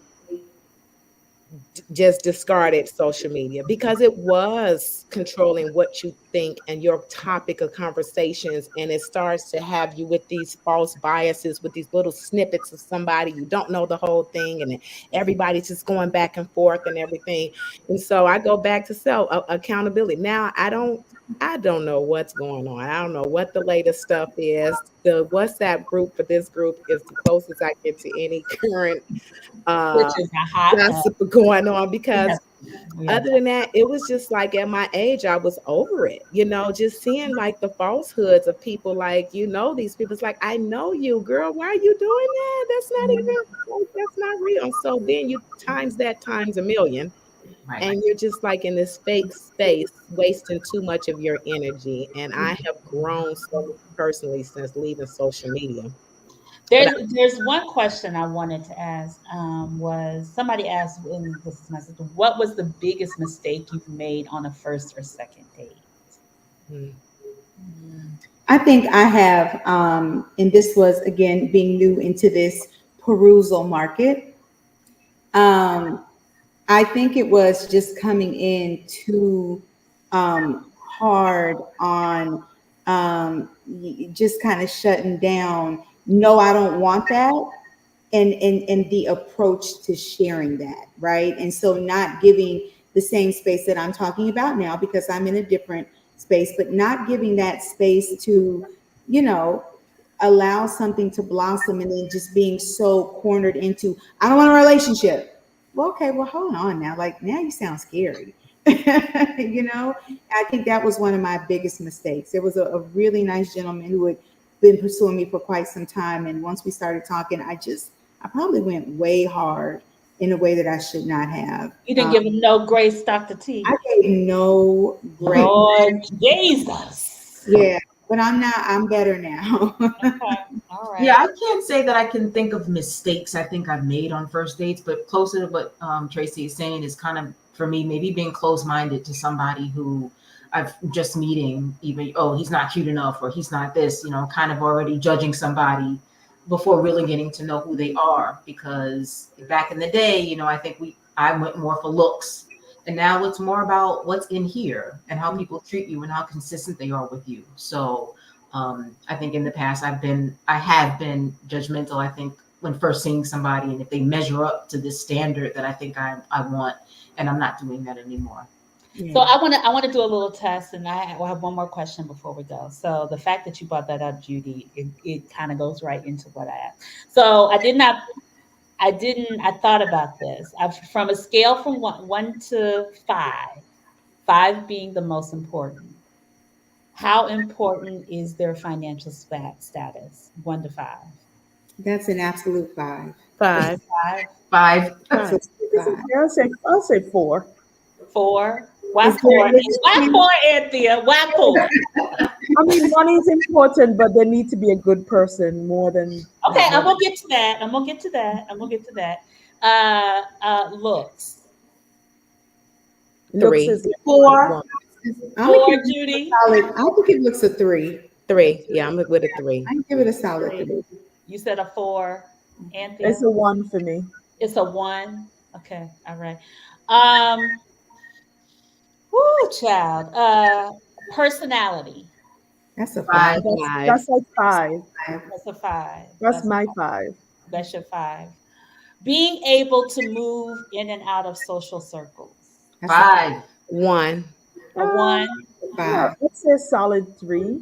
Speaker 5: just discarded social media because it was controlling what you think and your topic of conversations, and it starts to have you with these false biases, with these little snippets of somebody you don't know the whole thing, and everybody's just going back and forth and everything. And so I go back to self accountability. Now I don't know what's going on. I don't know what the latest stuff is. The WhatsApp group for this group is the closest I get to any current
Speaker 2: which
Speaker 5: uh
Speaker 2: is a hot mess.
Speaker 5: gossip going on,
Speaker 2: Yes.
Speaker 5: because
Speaker 2: Yes.
Speaker 5: other than that, it was just like at my age, I was over it, just seeing like the falsehoods of people, like, these people. It's like, I know you, girl. Why are you doing that? That's not even, like, that's not real. And so then you times that times a million,
Speaker 3: Right.
Speaker 5: and you're just like in this fake space, wasting too much of your energy. And I have grown so much personally since leaving social media. But
Speaker 2: There's one question I wanted to ask. Was somebody asked, and this is my sister, what was the biggest mistake you've made on a first or second date?
Speaker 5: mm,
Speaker 4: I think I have, and this was again being new into this perusal market. Um, I think it was just coming in too hard on just kind of shutting down. No, I don't want that, and the approach to sharing that, right? And so not giving the same space that I'm talking about now because I'm in a different space, but not giving that space to, you know, allow something to blossom and then just being so cornered into, I don't want a relationship. Well, okay, well, hold on now. Like now you sound scary. I think that was one of my biggest mistakes. There was a really nice gentleman who had been pursuing me for quite some time. And once we started talking, I probably went way hard in a way that I should not have.
Speaker 2: You didn't give him no grace, Dr. T.
Speaker 4: I gave no grace.
Speaker 2: Lord Jesus.
Speaker 4: Yeah, but I'm better now.
Speaker 2: Okay. All
Speaker 3: Yeah,
Speaker 2: right.
Speaker 3: I can't say that I can think of mistakes I think I've made on first dates, but closer to what Tracy is saying is kind of for me maybe being closed-minded to somebody who I've just meeting, even oh he's not cute enough or he's not this, kind of already judging somebody before really getting to know who they are. Because back in the day, I think I went more for looks, and now it's more about what's in here and how people treat you and how consistent they are with you. So I think in the past I have been judgmental. I think when first seeing somebody, and if they measure up to this standard that I think I want, and I'm not doing that anymore.
Speaker 2: So I want to do a little test, and I will have one more question before we go. So the fact that you brought that up, Judy, it kind of goes right into what I asked. So I thought about this. From a scale from one to five, five being the most important. How important is their financial status? 1 to 5.
Speaker 4: That's an absolute five.
Speaker 5: five,
Speaker 2: Five,
Speaker 3: 5.
Speaker 4: That's a
Speaker 5: five.
Speaker 4: five.
Speaker 6: I'll say 4.
Speaker 2: 4. Why
Speaker 4: Is
Speaker 2: four?
Speaker 4: there
Speaker 2: Why
Speaker 4: anything?
Speaker 2: four, Anthea? Why 4?
Speaker 6: I mean, money is important, but they need to be a good person more than
Speaker 2: Okay, I'm
Speaker 6: more.
Speaker 2: gonna get to that. Looks.
Speaker 6: Looks
Speaker 5: Three,
Speaker 6: is
Speaker 3: Four.
Speaker 6: one.
Speaker 4: I'm gonna
Speaker 2: 4,
Speaker 4: give it a
Speaker 2: Judy.
Speaker 4: solid. I think it looks a three.
Speaker 5: three. Yeah, I'm with a three.
Speaker 4: I give it a solid three.
Speaker 2: You said a 4,
Speaker 6: It's
Speaker 2: Anthea.
Speaker 6: a 1 for me.
Speaker 2: It's a 1. Okay, all right. Um, Whoo, child. Personality.
Speaker 4: That's a five.
Speaker 3: Five.
Speaker 6: That's like five.
Speaker 2: That's a 5.
Speaker 6: That's my five.
Speaker 2: That's your 5. Being able to move in and out of social circles.
Speaker 4: That's
Speaker 3: Five.
Speaker 5: 1.
Speaker 2: A 1,
Speaker 4: a
Speaker 6: Yeah,
Speaker 4: five.
Speaker 6: let's say a solid three.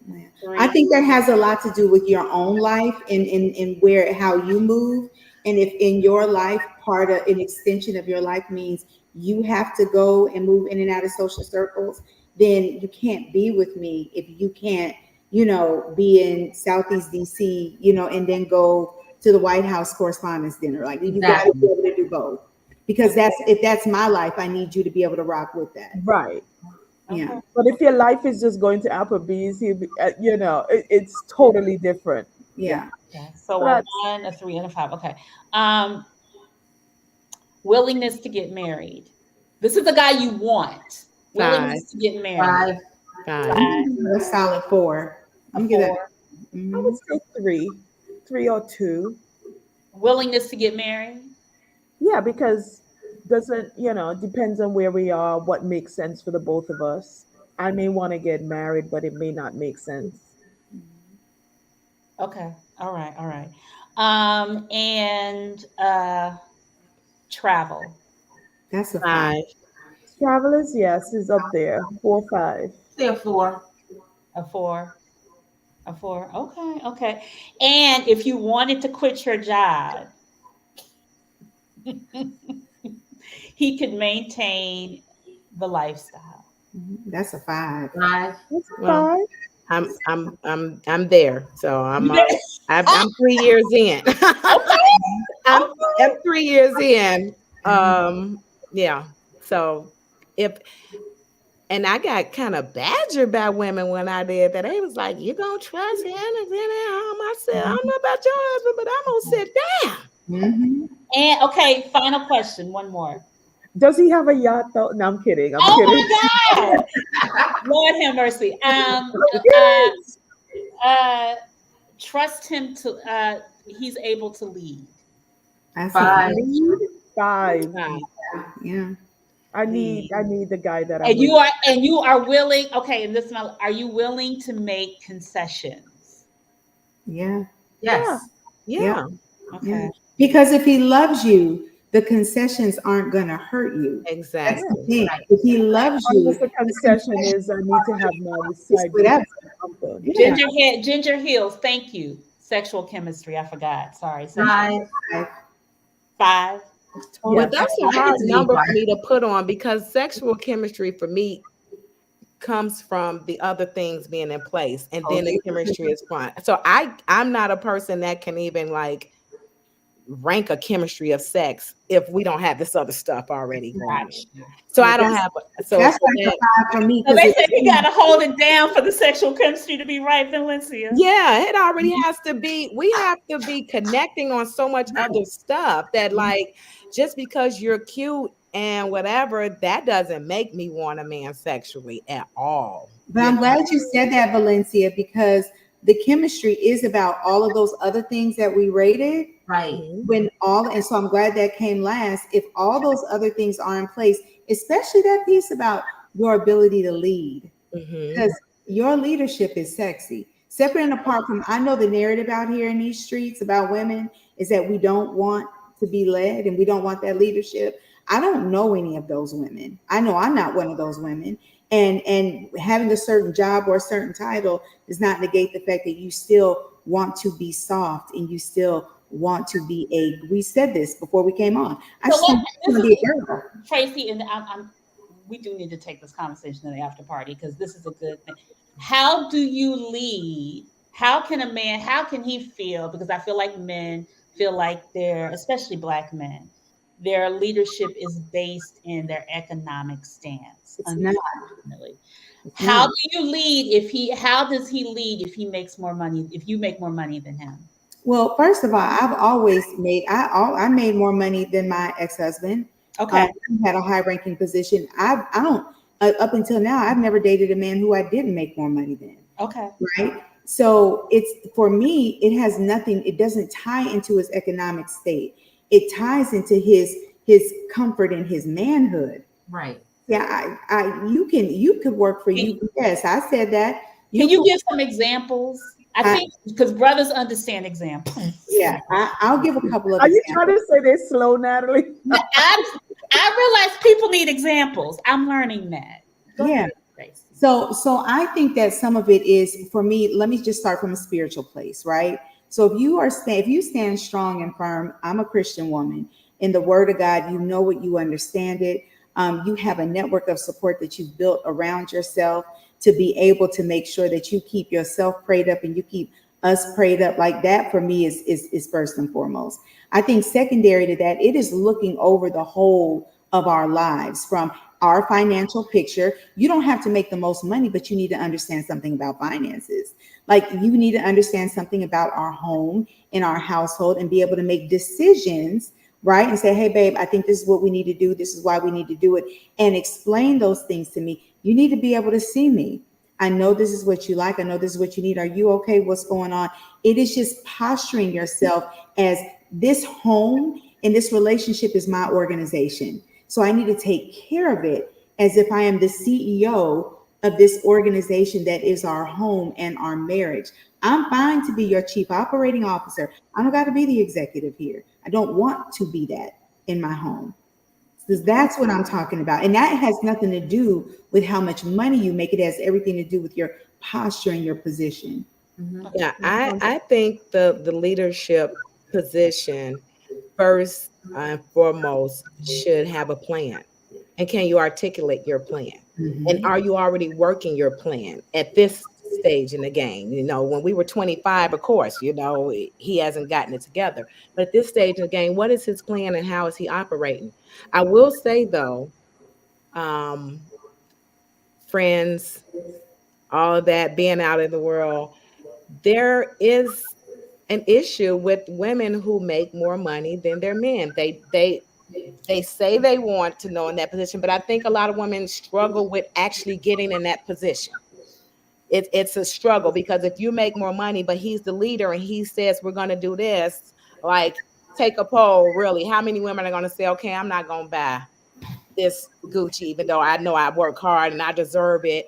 Speaker 4: Yeah.
Speaker 2: 3.
Speaker 4: I think that has a lot to do with your own life and where how you move. And if in your life, part of an extension of your life means you have to go and move in and out of social circles, then you can't be with me if you can't, be in Southeast DC, and then go to the White House Correspondents' Dinner. Like you got to
Speaker 3: Exactly.
Speaker 4: be able to do both. Because if that's my life, I need you to be able to rock with that.
Speaker 6: Right.
Speaker 2: Okay.
Speaker 4: Yeah.
Speaker 6: But if your life is just going to Applebee's, it's totally different.
Speaker 4: Yeah.
Speaker 2: Okay. So
Speaker 6: So
Speaker 2: a
Speaker 6: that's
Speaker 2: 1, a 3, and a 5. Okay. Willingness to get married. This is the guy you want. Willingness to get married.
Speaker 3: Five.
Speaker 5: 5.
Speaker 4: A solid 4.
Speaker 2: A
Speaker 4: I'm gonna give
Speaker 2: 4.
Speaker 4: that.
Speaker 6: I would say three or two.
Speaker 2: Willingness to get married.
Speaker 6: Yeah, because doesn't depends on where we are, what makes sense for the both of us. I may want to get married, but it may not make sense.
Speaker 2: Okay. All right. All right. And travel.
Speaker 4: That's a 5.
Speaker 5: 5.
Speaker 6: Travelers, yes, is up there. 4, 5.
Speaker 3: Say a four.
Speaker 2: A 4. A 4. Okay. Okay. And if you wanted to quit your job, he could maintain the lifestyle.
Speaker 4: That's a 5.
Speaker 3: Five.
Speaker 6: That's
Speaker 5: Well,
Speaker 6: 5.
Speaker 5: I'm there. So
Speaker 2: You bet.
Speaker 5: I'm 3 years in. I'm
Speaker 2: Okay.
Speaker 5: I'm 3 years in. Yeah. So if and I got kind of badgered by women when I did that. They was like, "You gonna trust him?" And then I said, "I don't know about your husband, but I'm gonna sit down."
Speaker 4: Mm-hmm.
Speaker 2: And okay, final question. One more.
Speaker 6: Does he have a yacht though? No, I'm kidding. I'm
Speaker 2: Oh
Speaker 6: kidding.
Speaker 2: my God. Lord have mercy.
Speaker 6: Yes.
Speaker 2: Trust him to he's able to lead.
Speaker 4: That's
Speaker 3: Five.
Speaker 6: Lead 5.
Speaker 5: 5.
Speaker 4: yeah.
Speaker 6: I need the guy that I'm
Speaker 2: And
Speaker 6: with.
Speaker 2: you are willing, okay, and this are you willing to make concessions?
Speaker 4: Yeah.
Speaker 3: Yes.
Speaker 5: Yeah.
Speaker 2: Okay.
Speaker 4: Yeah. Because if he loves you, the concessions aren't gonna hurt you. That's
Speaker 5: Exactly.
Speaker 4: the thing. If he loves
Speaker 6: Unless
Speaker 4: you,
Speaker 6: the concession is I need to have my
Speaker 4: it's
Speaker 6: side
Speaker 4: whatever.
Speaker 6: something.
Speaker 4: Yeah.
Speaker 2: Ginger Heels, thank you. Sexual chemistry, I forgot. Sorry.
Speaker 3: Five.
Speaker 2: 5.
Speaker 6: Yeah.
Speaker 5: But that's a
Speaker 3: I
Speaker 5: hard
Speaker 3: get to be
Speaker 5: number for
Speaker 3: five.
Speaker 5: me to put on because sexual chemistry for me comes from the other things being in place, and then the chemistry is fun. So I'm not a person that can even like rank a chemistry of sex if we don't have this other stuff already going on.
Speaker 2: Gotcha.
Speaker 5: So I don't have so
Speaker 4: That's
Speaker 5: for
Speaker 4: like a
Speaker 5: that,
Speaker 4: 5 for me.
Speaker 2: So
Speaker 4: 'Cause
Speaker 2: they
Speaker 4: it's-
Speaker 2: said you gotta hold it down for the sexual chemistry to be right, Valencia.
Speaker 5: yeah, it already has to be. We have to be connecting on so much other stuff that like just because you're cute and whatever, that doesn't make me want a man sexually at all.
Speaker 4: But I'm glad you said that, Valencia, because the chemistry is about all of those other things that we rated.
Speaker 3: Right.
Speaker 4: And so I'm glad that came last. If all those other things are in place, especially that piece about your ability to lead,
Speaker 5: Mhm.
Speaker 4: because your leadership is sexy. Separate and apart from, I know the narrative out here in these streets about women is that we don't want to be led and we don't want that leadership. I don't know any of those women. I know I'm not one of those women. And having a certain job or a certain title does not negate the fact that you still want to be soft and you still want to be we said this before we came on. I
Speaker 2: So
Speaker 4: just want to be a girl.
Speaker 2: Tracy, and we do need to take this conversation in the after party because this is a good thing. How do you lead? How can he feel? Because I feel like men feel like especially Black men, their leadership is based in their economic stance.
Speaker 4: It's not.
Speaker 2: Unfortunately.
Speaker 4: It's
Speaker 2: How
Speaker 4: not.
Speaker 2: do you lead how does he lead if he makes more money, if you make more money than him?
Speaker 4: Well, first of all, I've always I made more money than my ex-husband.
Speaker 2: Okay.
Speaker 4: He had a high-ranking position. I don't up until now, I've never dated a man who I didn't make more money than.
Speaker 2: Okay.
Speaker 4: Right. So it's for me, it has nothing, it doesn't tie into his economic state. It ties into his comfort and his manhood.
Speaker 3: Right.
Speaker 4: Yeah, you could work for you. Yes, I said that.
Speaker 2: Can
Speaker 4: You
Speaker 2: you
Speaker 4: can,
Speaker 2: give some examples? I
Speaker 4: I,
Speaker 2: think because brothers understand examples.
Speaker 4: yeah, I'll give a couple of
Speaker 6: Are you trying
Speaker 4: examples.
Speaker 6: to say they're slow, Natalie?
Speaker 2: I realize people need examples. I'm learning that. Go
Speaker 4: Yeah.
Speaker 2: ahead, Tracy.
Speaker 4: So I think that some of it is for me. Let me just start from a spiritual place, right? So if you stand strong and firm, I'm a Christian woman. In the Word of God, you know it, you understand it. You have a network of support that you've built around yourself to be able to make sure that you keep yourself prayed up and you keep us prayed up. Like that for me is first and foremost. I think secondary to that, it is looking over the whole of our lives from our financial picture. You don't have to make the most money, but you need to understand something about finances. Like you need to understand something about our home and our household and be able to make decisions, right? And say, hey, babe, I think this is what we need to do. This is why we need to do it. And explain those things to me. You need to be able to see me. I know this is what you like. I know this is what you need. Are you okay? What's going on? It is just posturing yourself as this home and this relationship is my organization. So I need to take care of it as if I am the CEO of this organization that is our home and our marriage. I'm fine to be your chief operating officer. I don't got to be the executive here. I don't want to be that in my home. Because that's what I'm talking about. And that has nothing to do with how much money you make. It has everything to do with your posture and your position.
Speaker 3: Mhm.
Speaker 5: Yeah,
Speaker 6: That sounds
Speaker 5: I think the leadership position first and foremost should have a plan. And can you articulate your plan? And
Speaker 4: Mhm.
Speaker 5: are you already working your plan at this stage in the game? You know, when we were 25, of course, you know, he hasn't gotten it together. But at this stage in the game, what is his plan and how is he operating? I will say though, um, friends, all of that being out in the world, there is an issue with women who make more money than their men. They say they want to know in that position, but I think a lot of women struggle with actually getting in that position. It's a struggle because if you make more money, but he's the leader and he says we're going to do this, like take a poll. Really, how many women are going to say, "Okay, I'm not going to buy this Gucci, even though I know I work hard and I deserve it."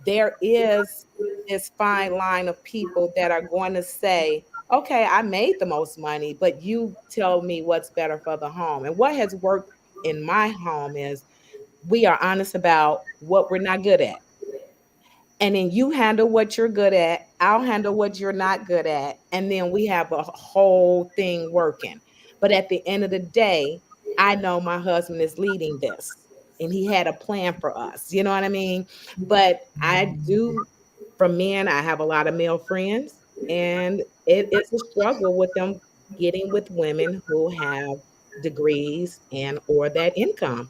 Speaker 5: There is this fine line of people that are going to say, okay, I made the most money, but you tell me what's better for the home. And what has worked in my home is we are honest about what we're not good at. And then you handle what you're good at, I'll handle what you're not good at, and then we have a whole thing working. But at the end of the day, I know my husband is leading this and he had a plan for us. You know what I mean? But I do, for men, I have a lot of male friends, and it's a struggle with them getting with women who have degrees and or that income.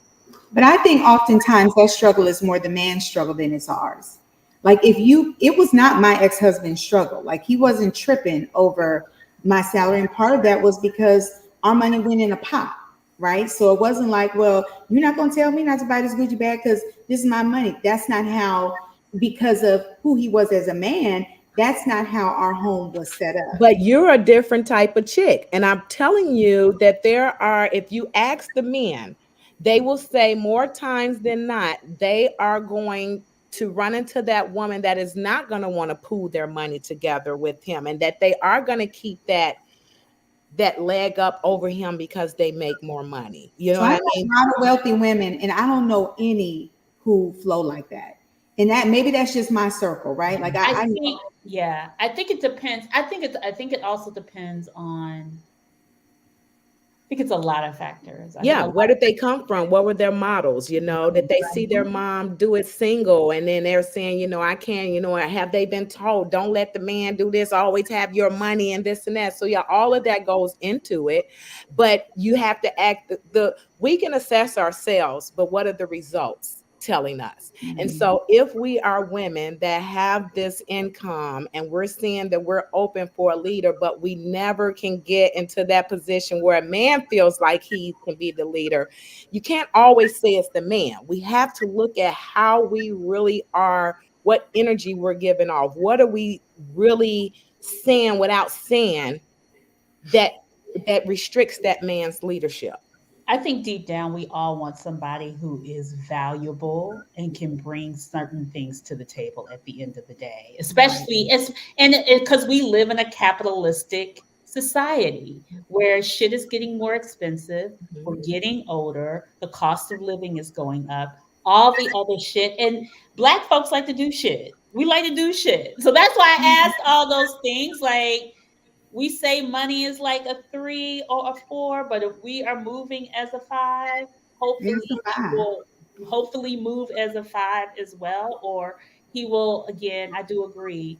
Speaker 4: But I think oftentimes that struggle is more the man's struggle than it's ours. Like if you, it was not my ex-husband's struggle. Like he wasn't tripping over my salary. And part of that was because our money went in a pot, right? So it wasn't like, well, you're not going to tell me not to buy this Gucci bag because this is my money. That's not how, because of who he was as a man, that's not how our home was set up.
Speaker 5: But you're a different type of chick. And I'm telling you that there are, if you ask the men, they will say more times than not, they are going to run into that woman that is not going to want to pool their money together with him, and that they are going to keep that leg up over him because they make more money. You know
Speaker 4: So I
Speaker 5: what
Speaker 4: know
Speaker 5: I
Speaker 4: a
Speaker 5: mean?
Speaker 4: lot of wealthy women, and I don't know any who flow like that. And that maybe that's just my circle, right? Like
Speaker 2: I
Speaker 4: I know.
Speaker 2: think, yeah, I think it depends. I think it also depends on, I think it's a lot of factors. I think
Speaker 5: Yeah,
Speaker 2: a lot
Speaker 5: where did
Speaker 2: of
Speaker 5: they come from? What were their models? You know, did they see their mom do it single and then they're saying, you know, I can't, you know, have they been told, don't let the man do this, always have your money and this and that. So yeah, all of that goes into it. But you have to act the we can assess ourselves, but what are the results telling us? And
Speaker 4: Mhm.
Speaker 5: so if we are women that have this income and we're seeing that we're open for a leader, but we never can get into that position where a man feels like he can be the leader, you can't always say it's the man. We have to look at how we really are, what energy we're giving off. What are we really saying without saying that that restricts that man's leadership?
Speaker 2: I think deep down we all want somebody who is valuable and can bring certain things to the table at the end of the day.
Speaker 3: Right.
Speaker 2: Especially as and because we live in a capitalistic society where shit is getting more expensive,
Speaker 5: Mhm.
Speaker 2: we're getting older, the cost of living is going up, all the other shit. And black folks like to do shit. We like to do shit. So that's why I asked all those things like we say money is like a 3 or a 4, but if we are moving as a 5, hopefully
Speaker 4: It's a
Speaker 2: he
Speaker 4: vibe.
Speaker 2: will hopefully move as a 5 as well, or he will, again, I do agree,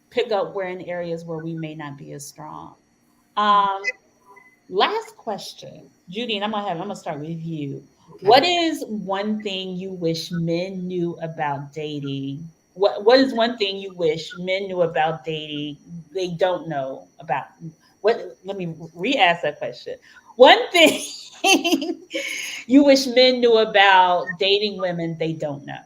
Speaker 2: pick up where in areas where we may not be as strong. Um, Last question, Judy, and I'm gonna start with you.
Speaker 3: Okay.
Speaker 2: What is one thing you wish men knew about dating? What is one thing you wish men knew about dating they don't know about? What? Let me re-ask that question. One thing you wish men knew about dating women they don't know.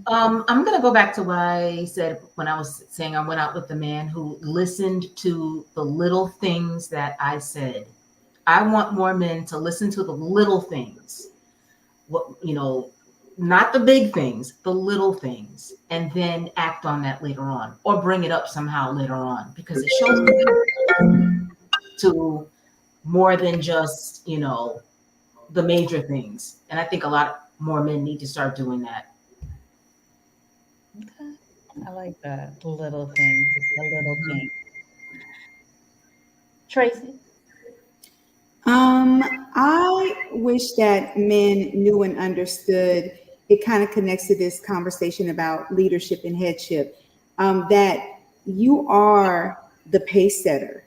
Speaker 3: I'm gonna go back to what I said when I was saying I went out with the man who listened to the little things that I said. I want more men to listen to the little things. What not the big things, the little things, and then act on that later on, or bring it up somehow later on, because it shows to more than just the major things. And I think a lot more men need to start doing that.
Speaker 2: Okay. I like that. The little things. It's the little things. Tracy.
Speaker 4: I wish that men knew and understood. It kind of connects to this conversation about leadership and headship. That you are the pace setter,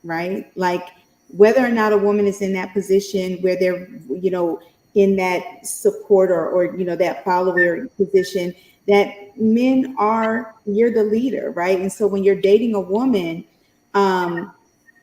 Speaker 4: right? Like whether or not a woman is in that position where they're, in that supporter or that follower position, that men are you're the leader, right? And so when you're dating a woman, um,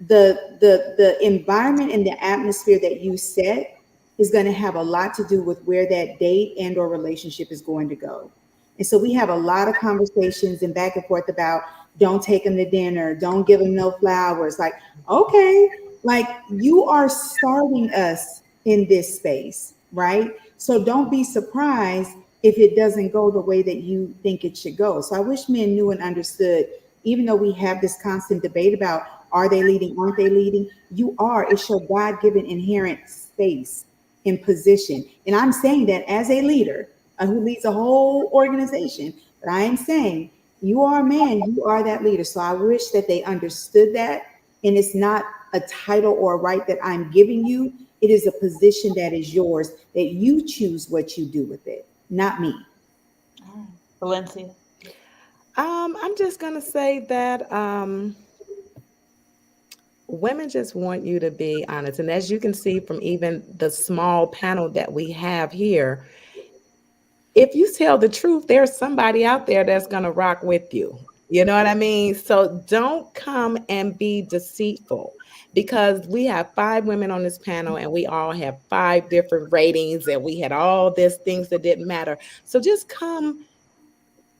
Speaker 4: the environment and the atmosphere that you set is going to have a lot to do with where that date and or relationship is going to go. And so we have a lot of conversations and back and forth about don't take them to dinner, don't give them no flowers. Like, okay, like you are starting us in this space, right? So don't be surprised if it doesn't go the way that you think it should go. So I wish men knew and understood, even though we have this constant debate about are they leading, aren't they leading? You are. It's your God given inherent space and position. And I'm saying that as a leader who leads a whole organization, but I am saying you are a man, you are that leader. So I wish that they understood that. And it's not a title or a right that I'm giving you, it is a position that is yours, that you choose what you do with it, not me.
Speaker 2: All right. Valencia.
Speaker 5: I'm just gonna say that women just want you to be honest, and as you can see from even the small panel that we have here, if you tell the truth, there's somebody out there that's gonna rock with you. You know what I mean? So don't come and be deceitful, because we have 5 women on this panel and we all have 5 different ratings and we had all these things that didn't matter. So just come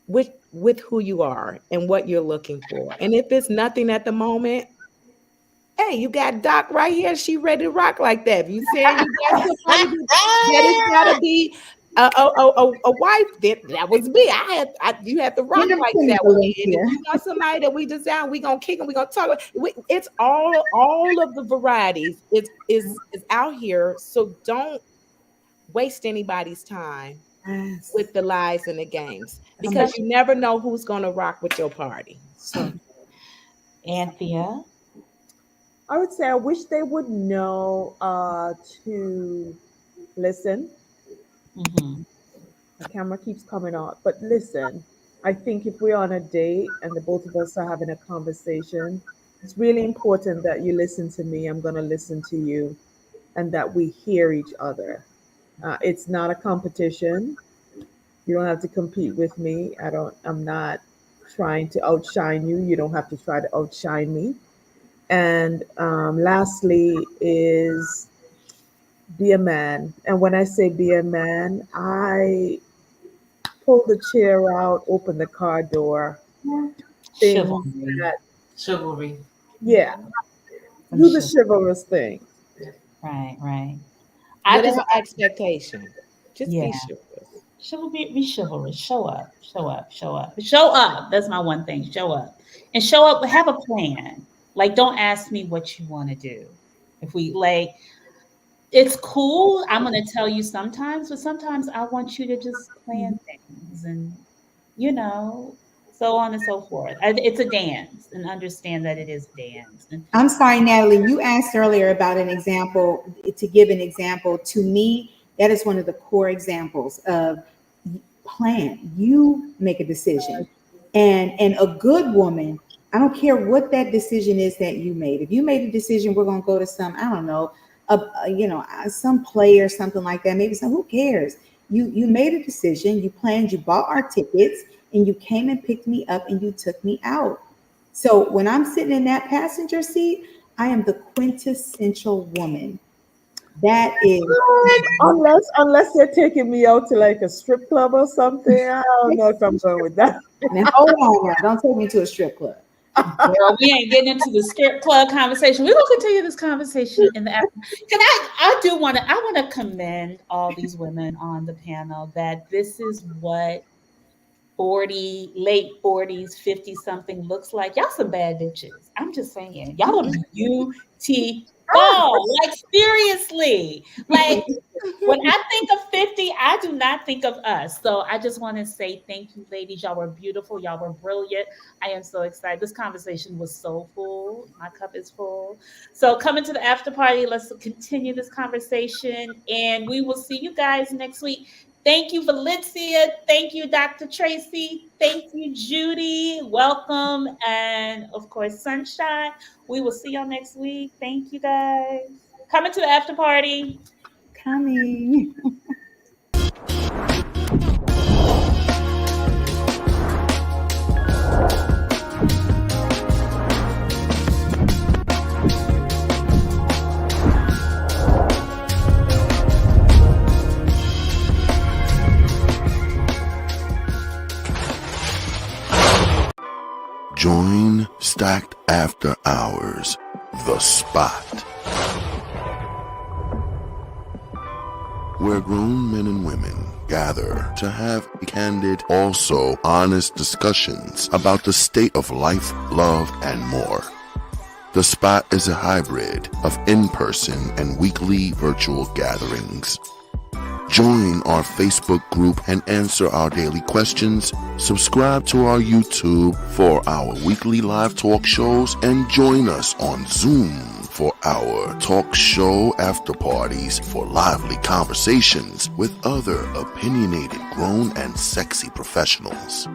Speaker 5: with who you are and what you're looking for. And if it's nothing at the moment, hey, you got Doc right here. She ready to rock like that. If you saying you got somebody that it's gotta be a wife, that was me. You had to rock like that with me. And if you want somebody that we design, we gonna kick and we gonna talk. It's all of the varieties. Is out here. So don't waste anybody's time
Speaker 4: Yes.
Speaker 5: with the lies and the games,
Speaker 4: Come on.
Speaker 5: because you never know who's gonna rock with your party.
Speaker 4: So
Speaker 2: Anthea.
Speaker 6: I would say I wish they would know to listen.
Speaker 2: Mm-hmm.
Speaker 6: The camera keeps coming out, but listen. I think if we're on a date and the both of us are having a conversation, it's really important that you listen to me. I'm going to listen to you, and that we hear each other. It's not a competition. You don't have to compete with me. I'm not trying to outshine you. You don't have to try to outshine me. And lastly is be a man. And when I say be a man, I pull the chair out, open the car door, things
Speaker 2: Chivalry.
Speaker 6: that,
Speaker 3: Chivalry.
Speaker 6: yeah,
Speaker 2: Some
Speaker 6: do the
Speaker 2: chivalry.
Speaker 6: chivalrous thing.
Speaker 2: Right. I just,
Speaker 5: Without expectation. Just
Speaker 2: yeah.
Speaker 5: be chivalrous.
Speaker 2: Be chivalrous. Show up. Show up. That's my one thing. Show up. And show up, have a plan. Like, don't ask me what you want to do. If we like, it's cool. I'm gonna tell you sometimes, but sometimes I want you to just plan things and so on and so forth. It's a dance, and understand that it is a dance. And
Speaker 4: I'm sorry, Natalie, you asked earlier about an example, to give an example. To me, that is one of the core examples of plan. You make a decision. And a good woman, I don't care what that decision is that you made. If you made a decision, we're going to go to some, I don't know, some play or something like that. Maybe some, who cares? You made a decision, you planned, you bought our tickets, and you came and picked me up and you took me out. So when I'm sitting in that passenger seat, I am the quintessential woman. That is,
Speaker 6: Unless they're taking me out to like a strip club or something. I don't know if I'm going with that.
Speaker 4: now hold on now, don't take me to a strip club.
Speaker 2: girl, we ain't getting into the strip club conversation. We're gonna continue this conversation in the afternoon. I want to commend all these women on the panel, that this is what late 40s, 50 something looks like. Y'all some bad bitches. I'm just saying. Y'all are beautiful. Like, seriously. Like, when I think of 50, I do not think of us. So I just want to say thank you, ladies. Y'all were beautiful. Y'all were brilliant. I am so excited. This conversation was so full. My cup is full. So coming to the after party, let's continue this conversation. And we will see you guys next week. Thank you, Valencia. Thank you, Dr. Tracy. Thank you, Judy. Welcome. And of course, Sunshine. We will see y'all next week. Thank you, guys. Coming to the after party.
Speaker 4: Coming.
Speaker 7: Join Stacked After Hours, The Spot, where grown men and women gather to have candid, also honest discussions about the state of life, love, and more. The Spot is a hybrid of in-person and weekly virtual gatherings. Join our Facebook group and answer our daily questions. Subscribe to our YouTube for our weekly live talk shows, and join us on Zoom for our talk show after parties for lively conversations with other opinionated, grown, and sexy professionals.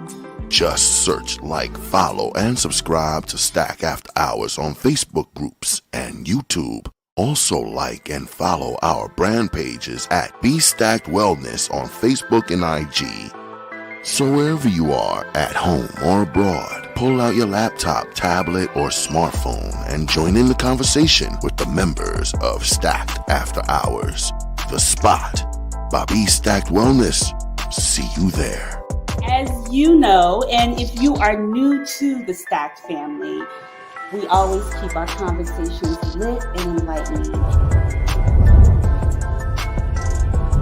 Speaker 7: Just search, like, follow, and subscribe to Stack After Hours on Facebook groups and YouTube. Also like and follow our brand pages at Be Stacked Wellness on Facebook and IG. So wherever you are, at home or abroad, pull out your laptop, tablet, or smartphone and join in the conversation with the members of Stacked After Hours, The Spot by Be Stacked Wellness. See you there.
Speaker 2: As you know, and if you are new to the Stacked family, we always keep our conversations lit and enlightening.